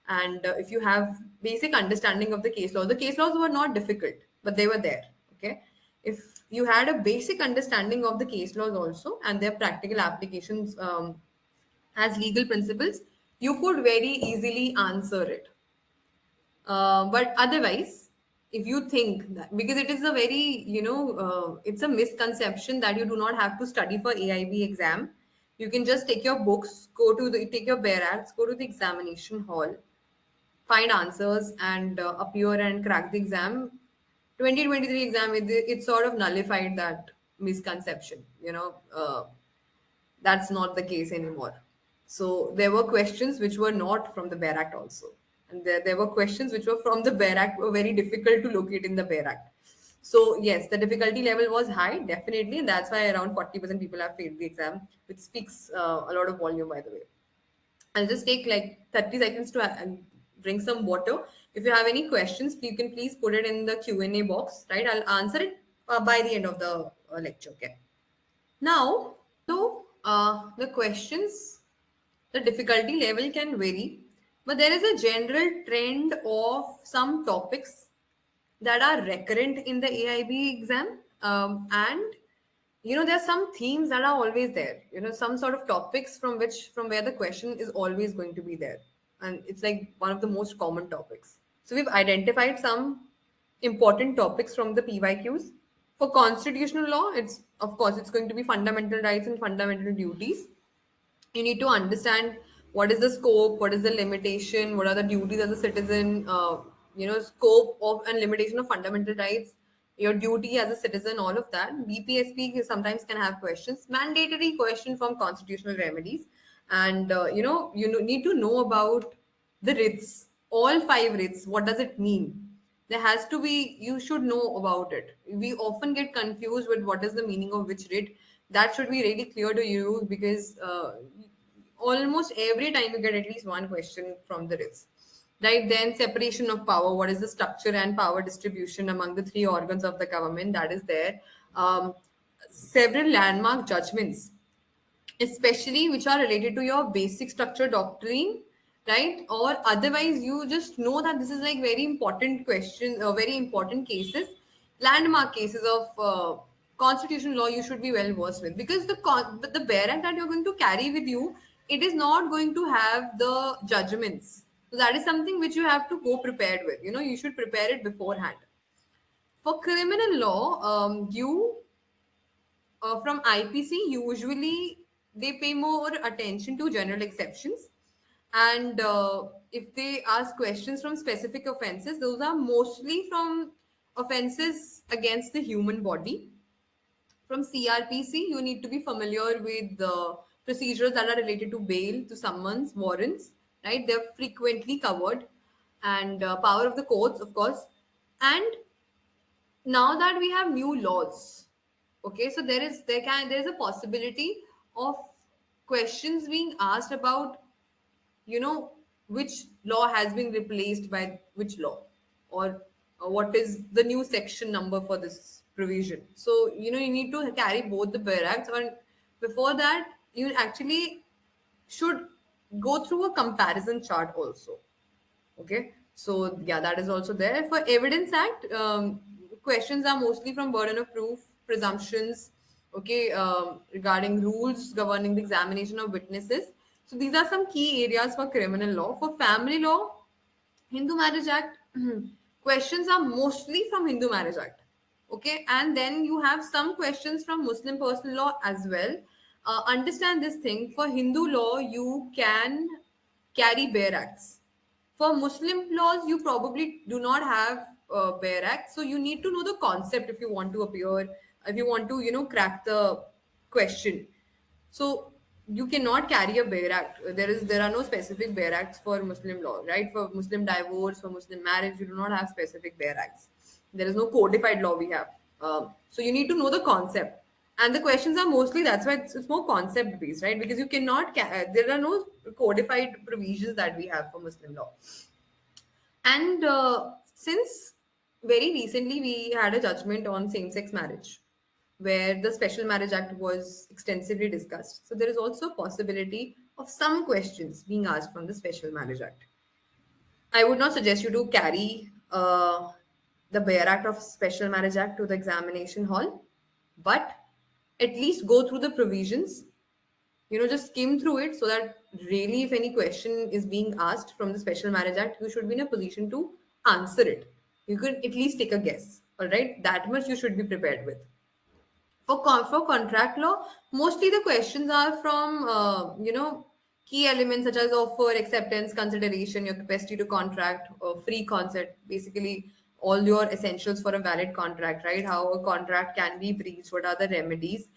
and if you have basic understanding of the case laws were not difficult, but they were there. Okay, if you had a basic understanding of the case laws also and their practical applications as legal principles, you could very easily answer it. But otherwise, if you think that, because it is a very, it's a misconception that you do not have to study for AIB exam. You can just take your books, take your bare acts, go to the examination hall, find answers, and appear and crack the exam. 2023 exam, it sort of nullified that misconception. That's not the case anymore. So there were questions which were not from the Bear Act also. And there were questions which were from the Bear Act, were very difficult to locate in the Bear Act. So yes, the difficulty level was high, definitely. And that's why around 40% people have failed the exam, which speaks a lot of volume, by the way. I'll just take like 30 seconds to drink some water. If you have any questions, you can please put it in the Q&A box, right? I'll answer it by the end of the lecture, okay? Now, the questions, the difficulty level can vary, but there is a general trend of some topics that are recurrent in the AIB exam. And there are some themes that are always there. Some sort of topics from where the question is always going to be there. And it's like one of the most common topics. So we've identified some important topics from the PYQs. For constitutional law, it's going to be fundamental rights and fundamental duties. You need to understand what is the scope, what is the limitation, what are the duties as a citizen, scope of and limitation of fundamental rights, your duty as a citizen, all of that. BPSP sometimes can have questions, mandatory question from constitutional remedies, and need to know about the writs, all five writs. What does it mean? There has to be, you should know about it. We often get confused with what is the meaning of which writ. That should be really clear to you, because almost every time you get at least one question from the writs. Right, then separation of power. What is the structure and power distribution among the three organs of the government? That is there. Several landmark judgments, especially which are related to your basic structure doctrine, right? Or otherwise, you just know that this is like very important question, very important cases, landmark cases of constitutional law. You should be well versed with, because the bare act that you're going to carry with you, it is not going to have the judgments. So that is something which you have to go prepared with. You should prepare it beforehand. For criminal law, you from IPC, usually they pay more attention to general exceptions. And if they ask questions from specific offenses, those are mostly from offenses against the human body. From CRPC, you need to be familiar with the procedures that are related to bail, to summons, warrants, right? They're frequently covered. And power of the courts, of course. And now that we have new laws, okay, so there's a possibility of questions being asked about, you know which law has been replaced by which law, or what is the new section number for this provision. So you need to carry both the barracks, or before that you actually should go through a comparison chart also. Okay, so yeah, that is also there. For Evidence Act, questions are mostly from burden of proof, presumptions, okay, regarding rules governing the examination of witnesses. So these are some key areas for criminal law. For family law, Hindu Marriage Act, questions are mostly from Hindu Marriage Act. Okay, and then you have some questions from Muslim personal law as well. Understand this thing, for Hindu law, you can carry bare acts. For Muslim laws, you probably do not have bare acts, so you need to know the concept if you want to appear, if you want to, crack the question. So you cannot carry a bare act. There are no specific bare acts for Muslim law, right? For Muslim divorce, for Muslim marriage, you do not have specific bare acts. There is no codified law we have. So you need to know the concept. And the questions are mostly, that's why it's more concept based, right? Because you cannot, there are no codified provisions that we have for Muslim law. And since very recently we had a judgment on same sex marriage, where the Special Marriage Act was extensively discussed. So there is also a possibility of some questions being asked from the Special Marriage Act. I would not suggest you to carry the Bare Act of Special Marriage Act to the examination hall, but at least go through the provisions, just skim through it so that really, if any question is being asked from the Special Marriage Act, you should be in a position to answer it. You could at least take a guess. All right, that much you should be prepared with. For contract law, mostly the questions are from key elements such as offer, acceptance, consideration, your capacity to contract, free consent, basically all your essentials for a valid contract, right? How a contract can be breached, what are the remedies?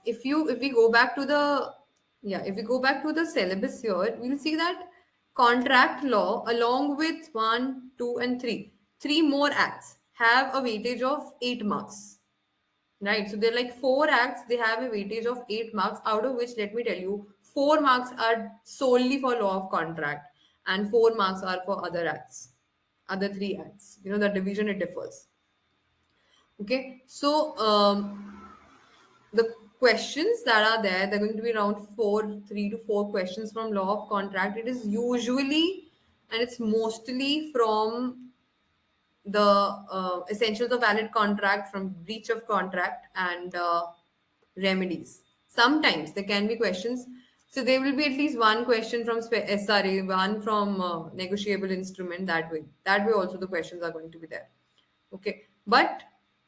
If we go back to the if we go back to the syllabus here, we'll see that contract law, along with 1, 2, and 3, three more acts have a weightage of 8 marks. Right. So they're like four acts, they have a weightage of 8 marks, out of which, let me tell you, 4 marks are solely for law of contract and 4 marks are for other acts, other three acts. The division, it differs. Okay. So the questions that are there, they're going to be around 3 to 4 questions from law of contract. It is usually, and it's mostly from the essentials of valid contract, from breach of contract, and remedies. Sometimes there can be questions. So there will be at least one question from SRA, one from negotiable instrument. That way also the questions are going to be there. Okay, but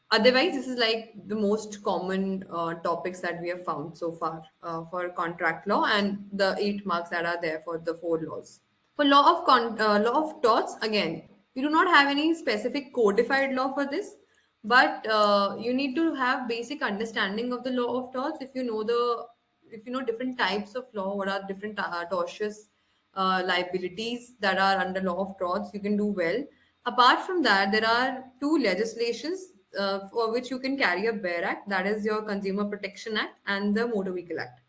otherwise this is like the most common topics that we have found so far for contract law, and the 8 marks that are there for the four laws. For law of torts, again, we do not have any specific codified law for this, but you need to have basic understanding of the law of torts. If you know different types of law, what are different tortious liabilities that are under law of torts, you can do well. Apart from that, there are two legislations for which you can carry a bare act. That is your Consumer Protection Act and the Motor Vehicle Act.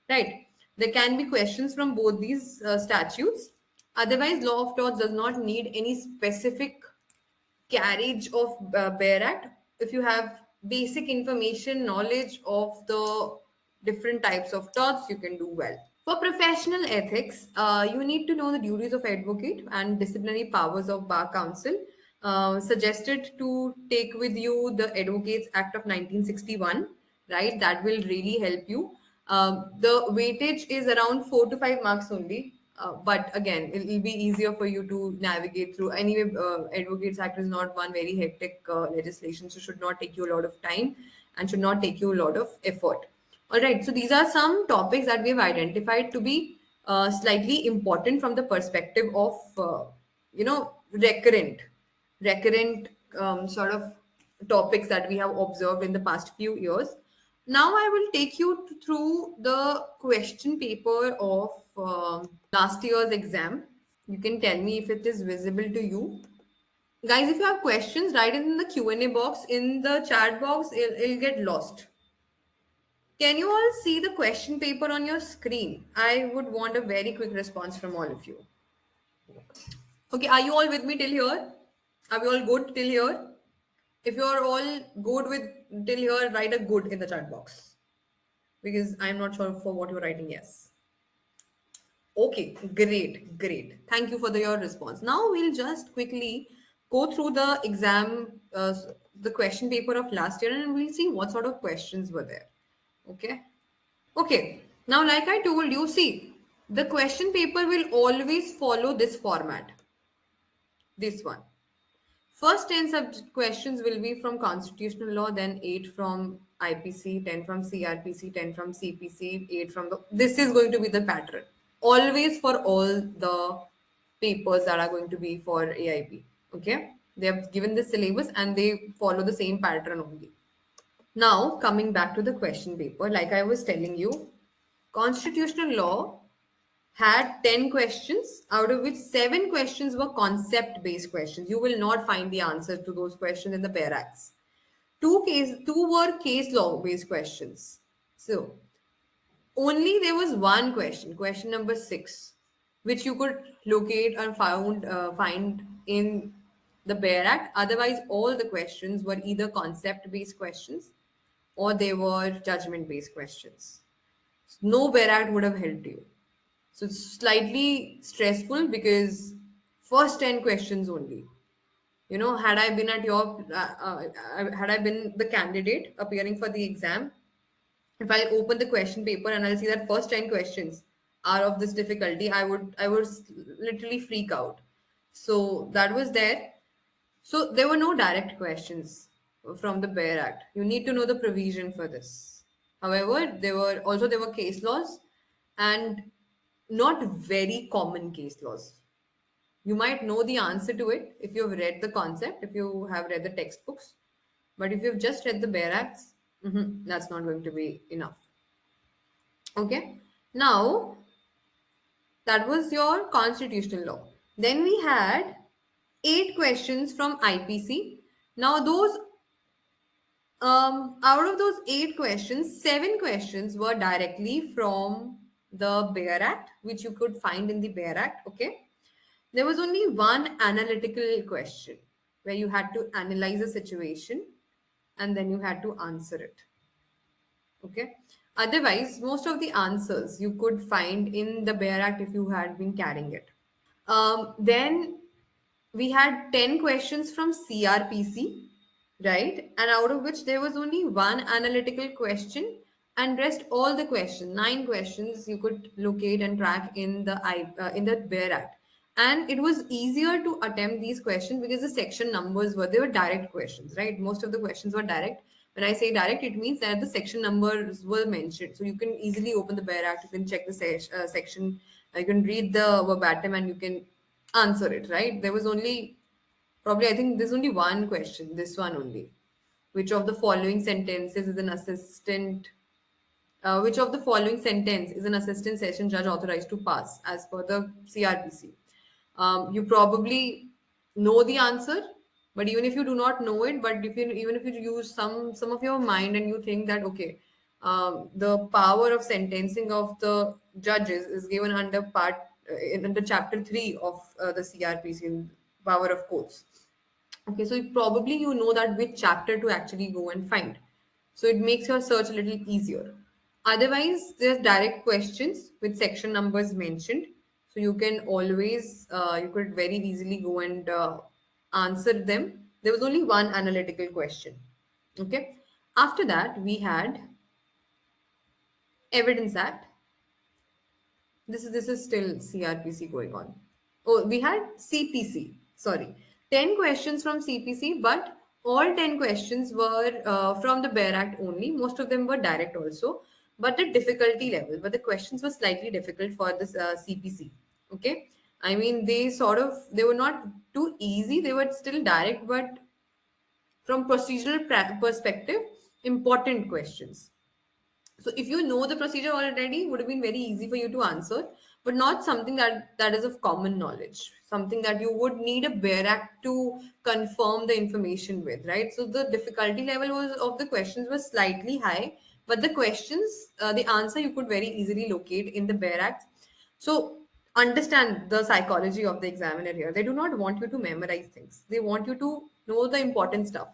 Right. There can be questions from both these statutes. Otherwise, law of torts does not need any specific carriage of bare act. If you have basic information, knowledge of the different types of torts, you can do well. For professional ethics, you need to know the duties of advocate and disciplinary powers of bar council. Suggested to take with you the Advocates Act of 1961, right? That will really help you. The weightage is around 4 to 5 marks only. But again, it'll be easier for you to navigate through. Anyway, Advocates Act is not one very hectic legislation, so should not take you a lot of time and should not take you a lot of effort. All right, so these are some topics that we have identified to be slightly important from the perspective of, recurrent sort of topics that we have observed in the past few years. Now I will take you through the question paper of last year's exam. You can tell me if it is visible to you. Guys, if you have questions, write it in the Q&A box. In the chat box, it'll get lost. Can you all see the question paper on your screen? I would want a very quick response from all of you. Okay, are you all with me till here? Are we all good till here? If you're all good with till here, write a good in the chat box, because I'm not sure for what you're writing. Yes. Okay, great. Thank you for your response. Now we'll just quickly go through the exam, the question paper of last year, and we'll see what sort of questions were there. Okay. Okay. Now, like I told you, see, The question paper will always follow this format. This one. First 10 subject questions will be from constitutional law, then 8 from IPC, 10 from CRPC, 10 from CPC, 8 from the. This is going to be the pattern. Always for all the papers that are going to be for AIP. Okay? They have given the syllabus and they follow the same pattern only. Now, coming back to the question paper, like I was telling you, constitutional law had 10 questions, out of which 7 questions were concept based questions. You will not find the answer to those questions in the bare acts. Two were case law based questions. So only there was one question, question number 6, which you could locate and find in the bare act. Otherwise, all the questions were either concept based questions or they were judgment based questions. No bare act would have helped you. So it's slightly stressful because first 10 questions only. You know, had I been had I been the candidate appearing for the exam, if I open the question paper and I'll see that first 10 questions are of this difficulty, I would literally freak out. So that was there. So there were no direct questions from the Bare Act. You need to know the provision for this. However, there were case laws and not very common case laws. You might know the answer to it if you've read the concept, if you have read the textbooks, but if you've just read the Bare Acts, that's not going to be enough. Okay. Now, that was your constitutional law. Then we had 8 questions from IPC. Now, those out of those 8 questions, 7 questions were directly from the Bare Act, which you could find in the Bare Act. Okay. There was only one analytical question where you had to analyze a situation and then you had to answer it. Okay. Otherwise, most of the answers you could find in the Bare Act if you had been carrying it. Then we had 10 questions from CRPC, right? And out of which there was only one analytical question, and rest all the questions, 9 questions, you could locate and track in the Bare Act. And it was easier to attempt these questions because the section numbers they were direct questions, right? Most of the questions were direct. When I say direct, it means that the section numbers were mentioned. So you can easily open the Bare Act, you can check the section, you can read the verbatim, and you can answer it, right? There was only probably, I think there's only one question, this one only. Which of the following sentences is an assistant, which of the following sentence is an assistant session judge authorized to pass as per the CRPC? You probably know the answer, but even if you do not know it, but even if you use some of your mind and you think that okay, the power of sentencing of the judges is given under under chapter 3 of the CRPC, in power of courts. Okay, so probably you know that which chapter to actually go and find. So it makes your search a little easier. Otherwise, there's direct questions with section numbers mentioned. So you can always, you could very easily go and answer them. There was only one analytical question. Okay. After that, we had Evidence Act. This is still CRPC going on. Oh, we had CPC. Sorry, 10 questions from CPC, but all 10 questions were from the Bare Act only. Most of them were direct also, but the difficulty level, but the questions were slightly difficult for this CPC. Okay, I mean they were not too easy. They were still direct, but from procedural perspective, important questions. So if you know the procedure already, it would have been very easy for you to answer, but not something that is of common knowledge, something that you would need a Bare Act to confirm the information with, right? So the difficulty level of the questions was slightly high, but the questions, the answer you could very easily locate in the Bare Act. So understand the psychology of the examiner here. They do not want you to memorize things. They want you to know the important stuff,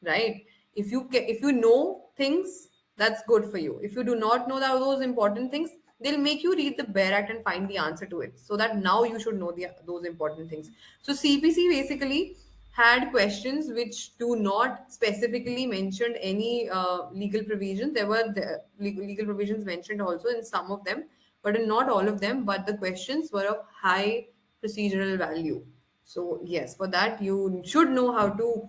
right? If you know things, that's good for you. If you do not know those important things, they'll make you read the Bare Act and find the answer to it. So that now you should know those important things. So CPC basically had questions which do not specifically mention any legal provision. There were legal provisions mentioned also in some of them, but in not all of them, but the questions were of high procedural value. So yes, for that you should know how to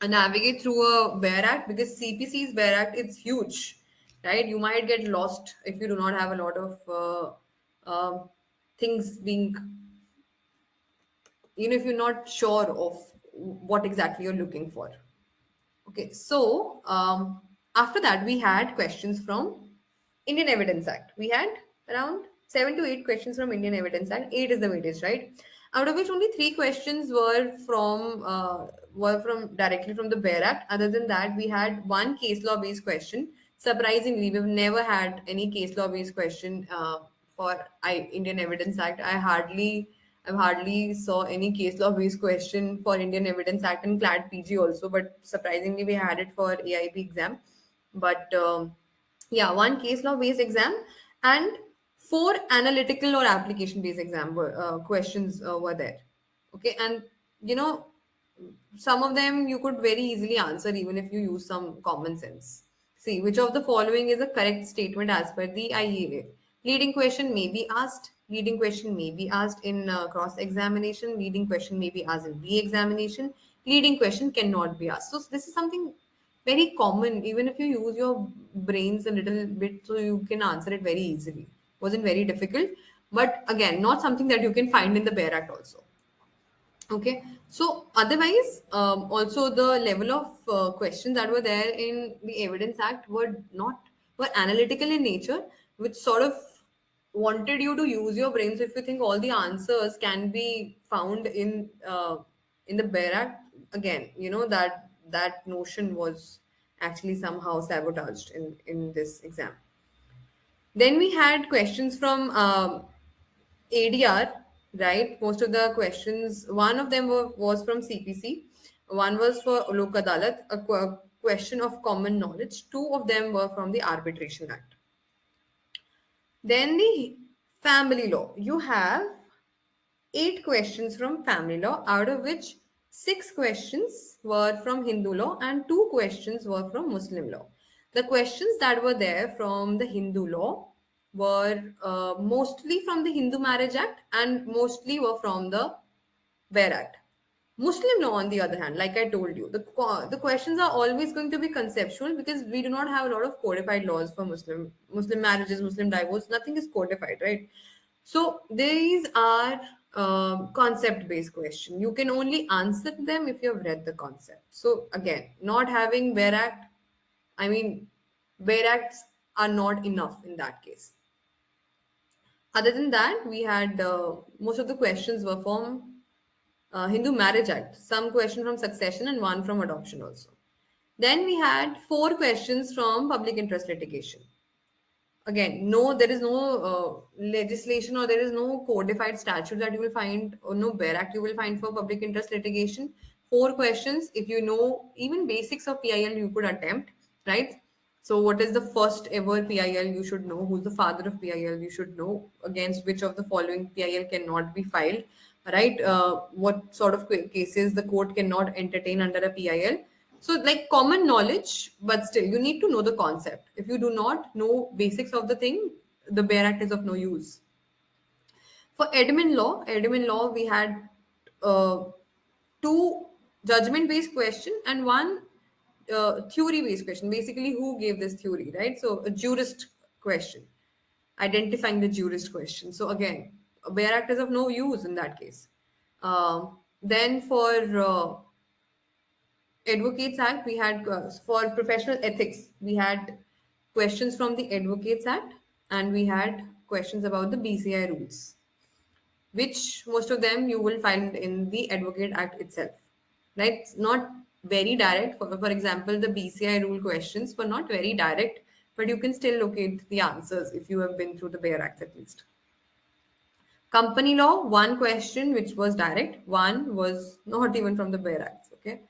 navigate through a Bear Act, because CPC's Bear Act, it's huge, right? You might get lost if you do not have a lot of things being, if you're not sure of what exactly you're looking for. Okay, so after that, we had questions from Indian Evidence Act. We had around 7 to 8 questions from Indian Evidence Act. Eight is the weightage, right? Out of which only three questions were from directly from the Bear Act. Other than that, we had one case law based question. Surprisingly, we've never had any case law based question for Indian Evidence Act. I've hardly saw any case law based question for Indian Evidence Act and CLAD PG also, but surprisingly we had it for AIP exam. But yeah, one case law based exam and four analytical or application based questions were there. Okay, and you know some of them you could very easily answer even if you use some common sense. See, which of the following is a correct statement as per the IEA? Leading question may be asked. Leading question may be asked in cross examination. Leading question may be asked in re examination. Leading question cannot be asked. So, this is something very common, even if you use your brains a little bit, so you can answer it very easily. Wasn't very difficult, but again, not something that you can find in the Bear Act also. Okay, so otherwise, also the level of questions that were there in the Evidence Act were analytical in nature, which sort of wanted you to use your brains. If you think all the answers can be found in the Bear Act, again, that notion was actually somehow sabotaged in this exam. Then we had questions from ADR, right? Most of the questions, one of them was from CPC, one was for Lok Adalat, a question of common knowledge. Two of them were from the Arbitration Act. Then the family law. You have 8 questions from family law, out of which 6 questions were from Hindu law and 2 questions were from Muslim law. The questions that were there from the Hindu law were mostly from the Hindu Marriage Act and mostly were from the Bear Act. Muslim law, on the other hand, like I told you, the questions are always going to be conceptual because we do not have a lot of codified laws for Muslim marriages, Muslim divorce. Nothing is codified, right? So these are concept based questions. You can only answer them if you have read the concept. So again, not having Bear Act, I mean, Bear Acts are not enough in that case. Other than that, we had most of the questions were from Hindu Marriage Act, some question from succession and one from adoption also. Then we had 4 questions from public interest litigation. Again, no, there is no legislation or there is no codified statute that you will find, or no Bear Act you will find for public interest litigation. 4 questions. If you know even basics of PIL, you could attempt, right? So, what is the first ever PIL? You should know. Who's the father of PIL? You should know. Against which of the following PIL cannot be filed, right? What sort of cases the court cannot entertain under a PIL? So, like common knowledge, but still, you need to know the concept. If you do not know basics of the thing, the Bear Act is of no use. For admin law, we had two judgment-based question and one theory-based question. Basically, who gave this theory, right? So, a jurist question, identifying the jurist question. So, again, a Bear Act is of no use in that case. Then for Advocates Act, we had for professional ethics, we had questions from the Advocates Act and we had questions about the BCI rules, which most of them you will find in the Advocate Act itself. Right? It's not very direct. For example, the BCI rule questions were not very direct, but you can still locate the answers if you have been through the Bear Act at least. Company law, one question which was direct, one was not even from the Bear Act. Okay.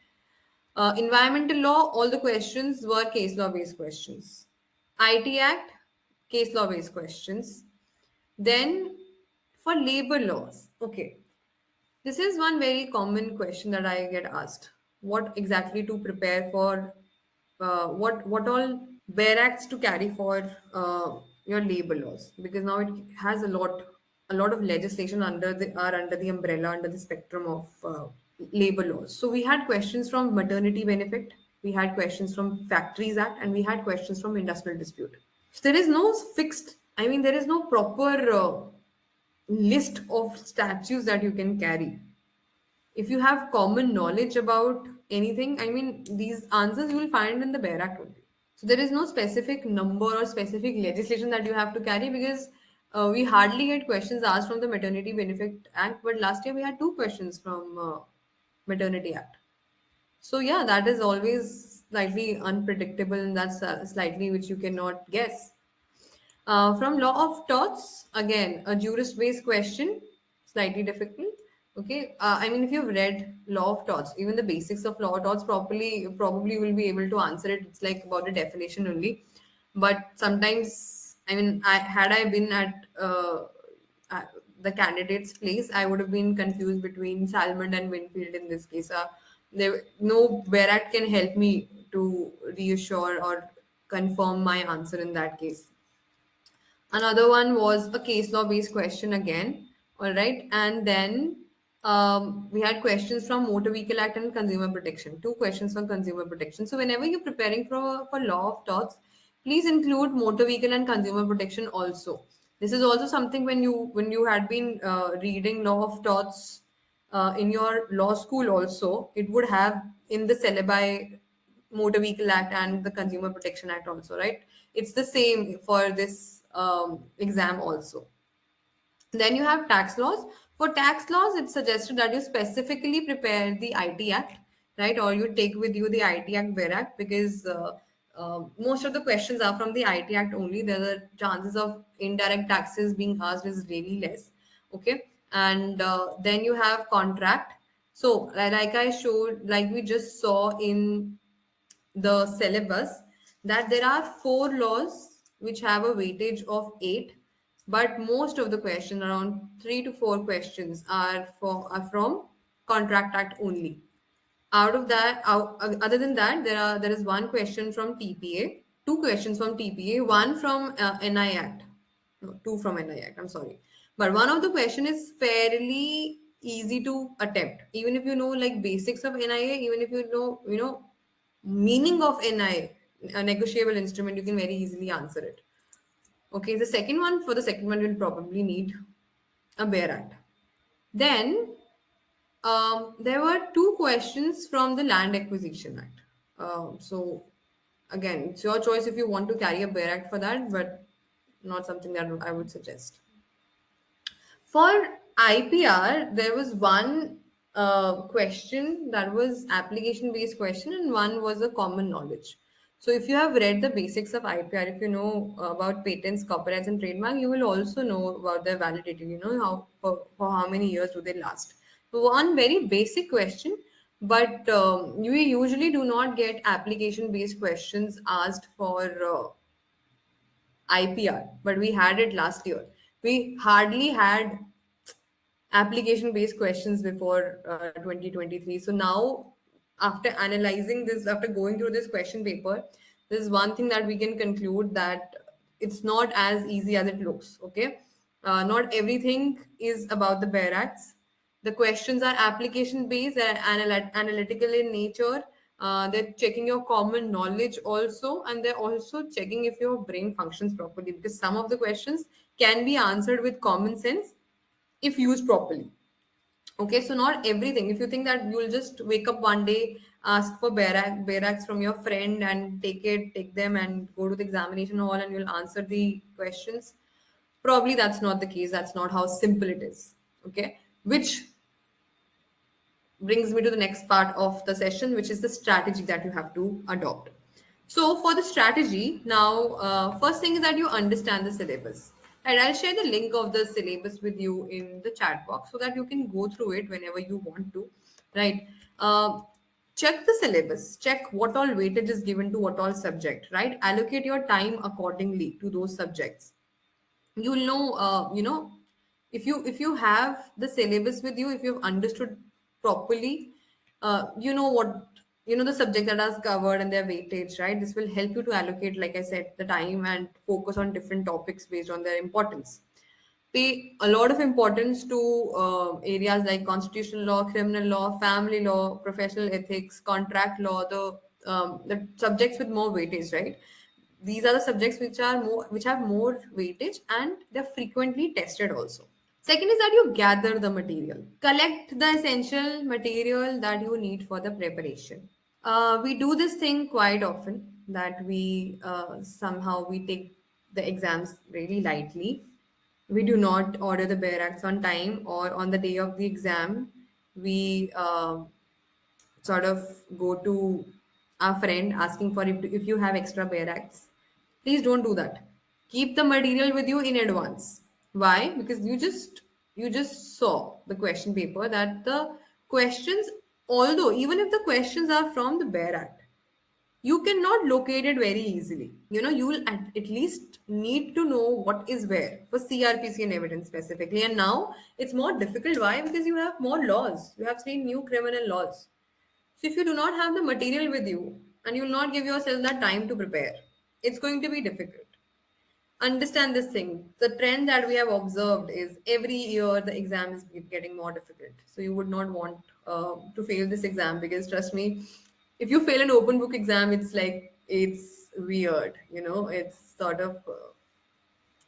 Environmental law, all the questions were case law based questions. IT Act, case law based questions. Then for labor laws, okay, this is one very common question that I get asked. What exactly to prepare for? What all Bear Acts to carry for your labor laws, because now it has a lot of legislation under the umbrella, under the spectrum of labor laws. So we had questions from maternity benefit, we had questions from Factories Act, and we had questions from industrial dispute. So there is no fixed, I mean, there is no proper list of statutes that you can carry. If you have common knowledge about anything, I mean, these answers you will find in the Bare Act only. So there is no specific number or specific legislation that you have to carry, because we hardly get questions asked from the Maternity Benefit Act, but last year we had two questions from Maternity Act. So yeah, that is always slightly unpredictable, and that's slightly which you cannot guess. From law of torts, again, a jurist-based question, slightly difficult. Okay, I mean, if you've read law of torts, even the basics of law of torts properly, probably you will be able to answer it. It's like about a definition only. But sometimes, I mean, I been at the candidate's place, I would have been confused between Salmond and Winfield in this case. No Barat can help me to reassure or confirm my answer in that case. Another one was a case law based question again. All right. And then we had questions from Motor Vehicle Act and Consumer Protection. Two questions from Consumer Protection. So whenever you're preparing for law of torts, please include motor vehicle and consumer protection also. This is also something when you had been reading law of torts in your law school also, it would have in the syllabi Motor Vehicle Act and the Consumer Protection Act also, right? It's the same for this exam also. Then you have tax laws. For tax laws, it's suggested that you specifically prepare the IT Act, right? Or you take with you the IT Act, BER Act, because most of the questions are from the IT Act only. The chances of indirect taxes being asked is really less. Okay. And then you have contract. So, like I showed, like we just saw in the syllabus, that there are four laws which have a weightage of 8, but most of the questions, around 3 to 4 questions, are from Contract Act only. Other than that, there is one question from TPA, two questions from TPA, one from NI Act, no, two from NI Act. I'm sorry, but one of the question is fairly easy to attempt, even if you know like basics of NIA, even if you know meaning of NI, a negotiable instrument, you can very easily answer it. Okay, the second one, you'll probably need a Bare Act. Then there were two questions from the Land Acquisition Act. So again, it's your choice if you want to carry a Bare Act for that, but not something that I would suggest. For IPR, there was one question that was application based question, and one was a common knowledge. So if you have read the basics of IPR, if you know about patents, copyrights, and trademark, you will also know about their validity. You know how for how many years do they last. So one very basic question, but we usually do not get application based questions asked for IPR, but we had it last year. We hardly had application based questions before 2023. So now, after analyzing this, after going through this question paper, there's one thing that we can conclude, that it's not as easy as it looks. Okay. Not everything is about the Bare Acts. The questions are application based and analytical in nature. They're checking your common knowledge also, and they're also checking if your brain functions properly, because some of the questions can be answered with common sense if used properly. Okay, so not everything. If you think that you'll just wake up one day, ask for barracks from your friend and take them and go to the examination hall and you'll answer the questions, probably that's not the case. That's not how simple it is. Okay, which brings me to the next part of the session, which is the strategy that you have to adopt. So, for the strategy, now, first thing is that you understand the syllabus. And I'll share the link of the syllabus with you in the chat box so that you can go through it whenever you want to, right? Check the syllabus, check what all weightage is given to what all subject, right? Allocate your time accordingly to those subjects. You'll know, if you have the syllabus with you, if you've understood properly, you know the subject that is covered and their weightage, right? This will help you to allocate, like I said, the time and focus on different topics based on their importance. Pay a lot of importance to areas like constitutional law, criminal law, family law, professional ethics, contract law, the subjects with more weightage, right? These are the subjects which have more weightage, and they're frequently tested also. Second is that you gather the material. Collect the essential material that you need for the preparation. We do this thing quite often, that we somehow we take the exams really lightly. We do not order the bare acts on time, or on the day of the exam we sort of go to our friend asking for, if you have extra bare acts. Please don't do that. Keep the material with you in advance. Why? Because you just saw the question paper, that the questions, although even if the questions are from the bare act, you cannot locate it very easily. You will at least need to know what is where for CRPC and evidence specifically. And now it's more difficult. Why? Because you have more laws. You have seen new criminal laws. So if you do not have the material with you and you will not give yourself that time to prepare, it's going to be difficult. Understand this thing. The trend that we have observed is every year the exam is getting more difficult. So you would not want to fail this exam, because trust me, if you fail an open book exam, it's like it's weird. It's sort of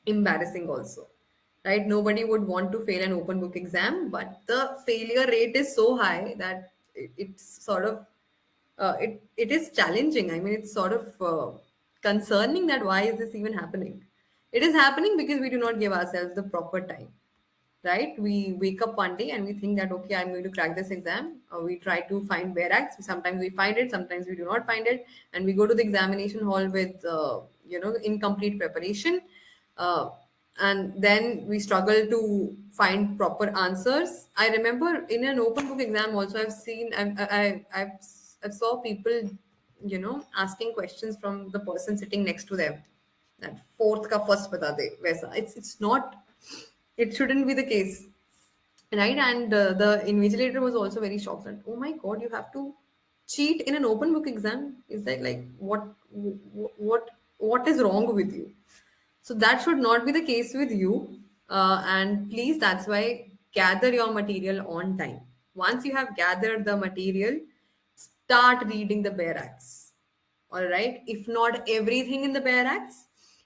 embarrassing also, right? Nobody would want to fail an open book exam, but the failure rate is so high that it's sort of it is challenging. I mean, it's sort of concerning, that why is this even happening. It is happening because we do not give ourselves the proper time, right? We wake up one day and we think that, okay, I'm going to crack this exam. We try to find bare acts. Sometimes we find it, sometimes we do not find it, and we go to the examination hall with incomplete preparation. uh, and then we struggle to find proper answers. I remember in an open book exam also, I've seen I've saw people asking questions from the person sitting next to them, that fourth ka first bata de वैसा. It's not, it shouldn't be the case, right? And the invigilator was also very shocked that, oh my god, you have to cheat in an open book exam. Is that like, what is wrong with you? So that should not be the case with you. And please, that's why, gather your material on time. Once you have gathered the material, start reading the bare acts. All right, if not everything in the bare acts,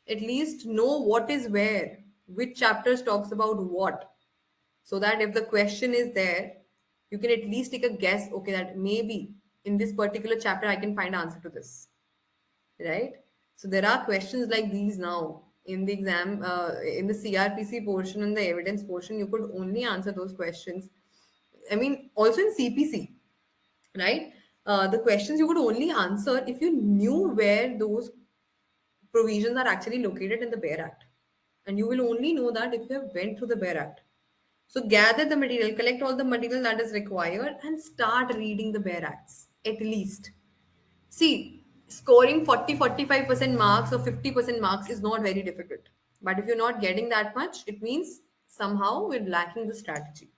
at least know what is where, which chapters talks about what, so that if the question is there, you can at least take a guess, okay, that maybe in this particular chapter I can find answer to this, right? So there are questions like these now in the exam, in the CRPC portion and the evidence portion. You could only answer those questions. I mean, also in CPC, right? The questions you could only answer if you knew where those provisions are actually located in the bare act, and you will only know that if you have went through the bare act. So gather the material, collect all the material that is required, and start reading the bare acts at least. See, scoring 40-45% marks or 50% marks is not very difficult. But if you're not getting that much, it means somehow we're lacking the strategy.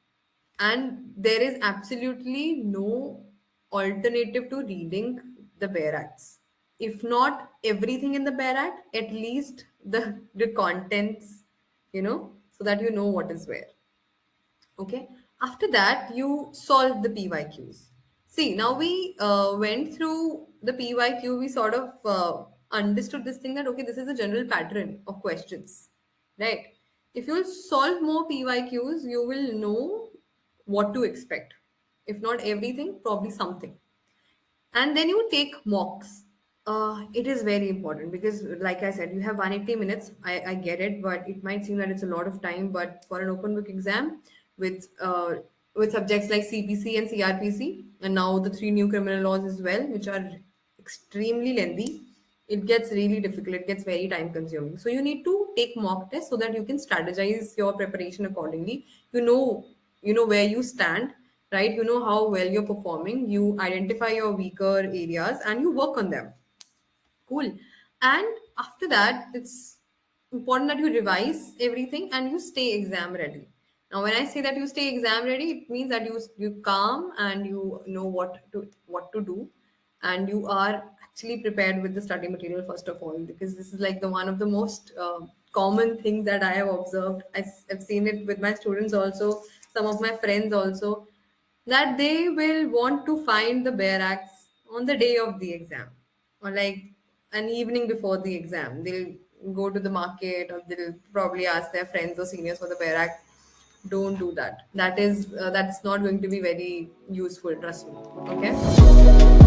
And there is absolutely no alternative to reading the bare acts. If not everything in the bare act, at least the contents, so that you know what is where. Okay. After that, you solve the PYQs. See, now we went through the PYQ. We sort of understood this thing that, okay, this is a general pattern of questions, right? If you solve more PYQs, you will know what to expect. If not everything, probably something. And then you take mocks. It is very important because, like I said, you have 180 minutes. I get it, but it might seem that it's a lot of time. But for an open book exam with subjects like CPC and CRPC, and now the three new criminal laws as well, which are extremely lengthy, it gets really difficult. It gets very time consuming. So you need to take mock tests so that you can strategize your preparation accordingly. You know where you stand, right? You know how well you're performing. You identify your weaker areas and you work on them. Cool. And after that, it's important that you revise everything and you stay exam ready. Now, when I say that you stay exam ready, it means that you calm and you know what to do. and you are actually prepared with the study material first of all, because this is like the one of the most common things that I have observed. I've seen it with my students also, some of my friends also, that they will want to find the bare axe on the day of the exam, or like an evening before the exam. They'll go to the market, or they'll probably ask their friends or seniors for the bare axe. Don't do that. That's not going to be very useful, trust me. Okay.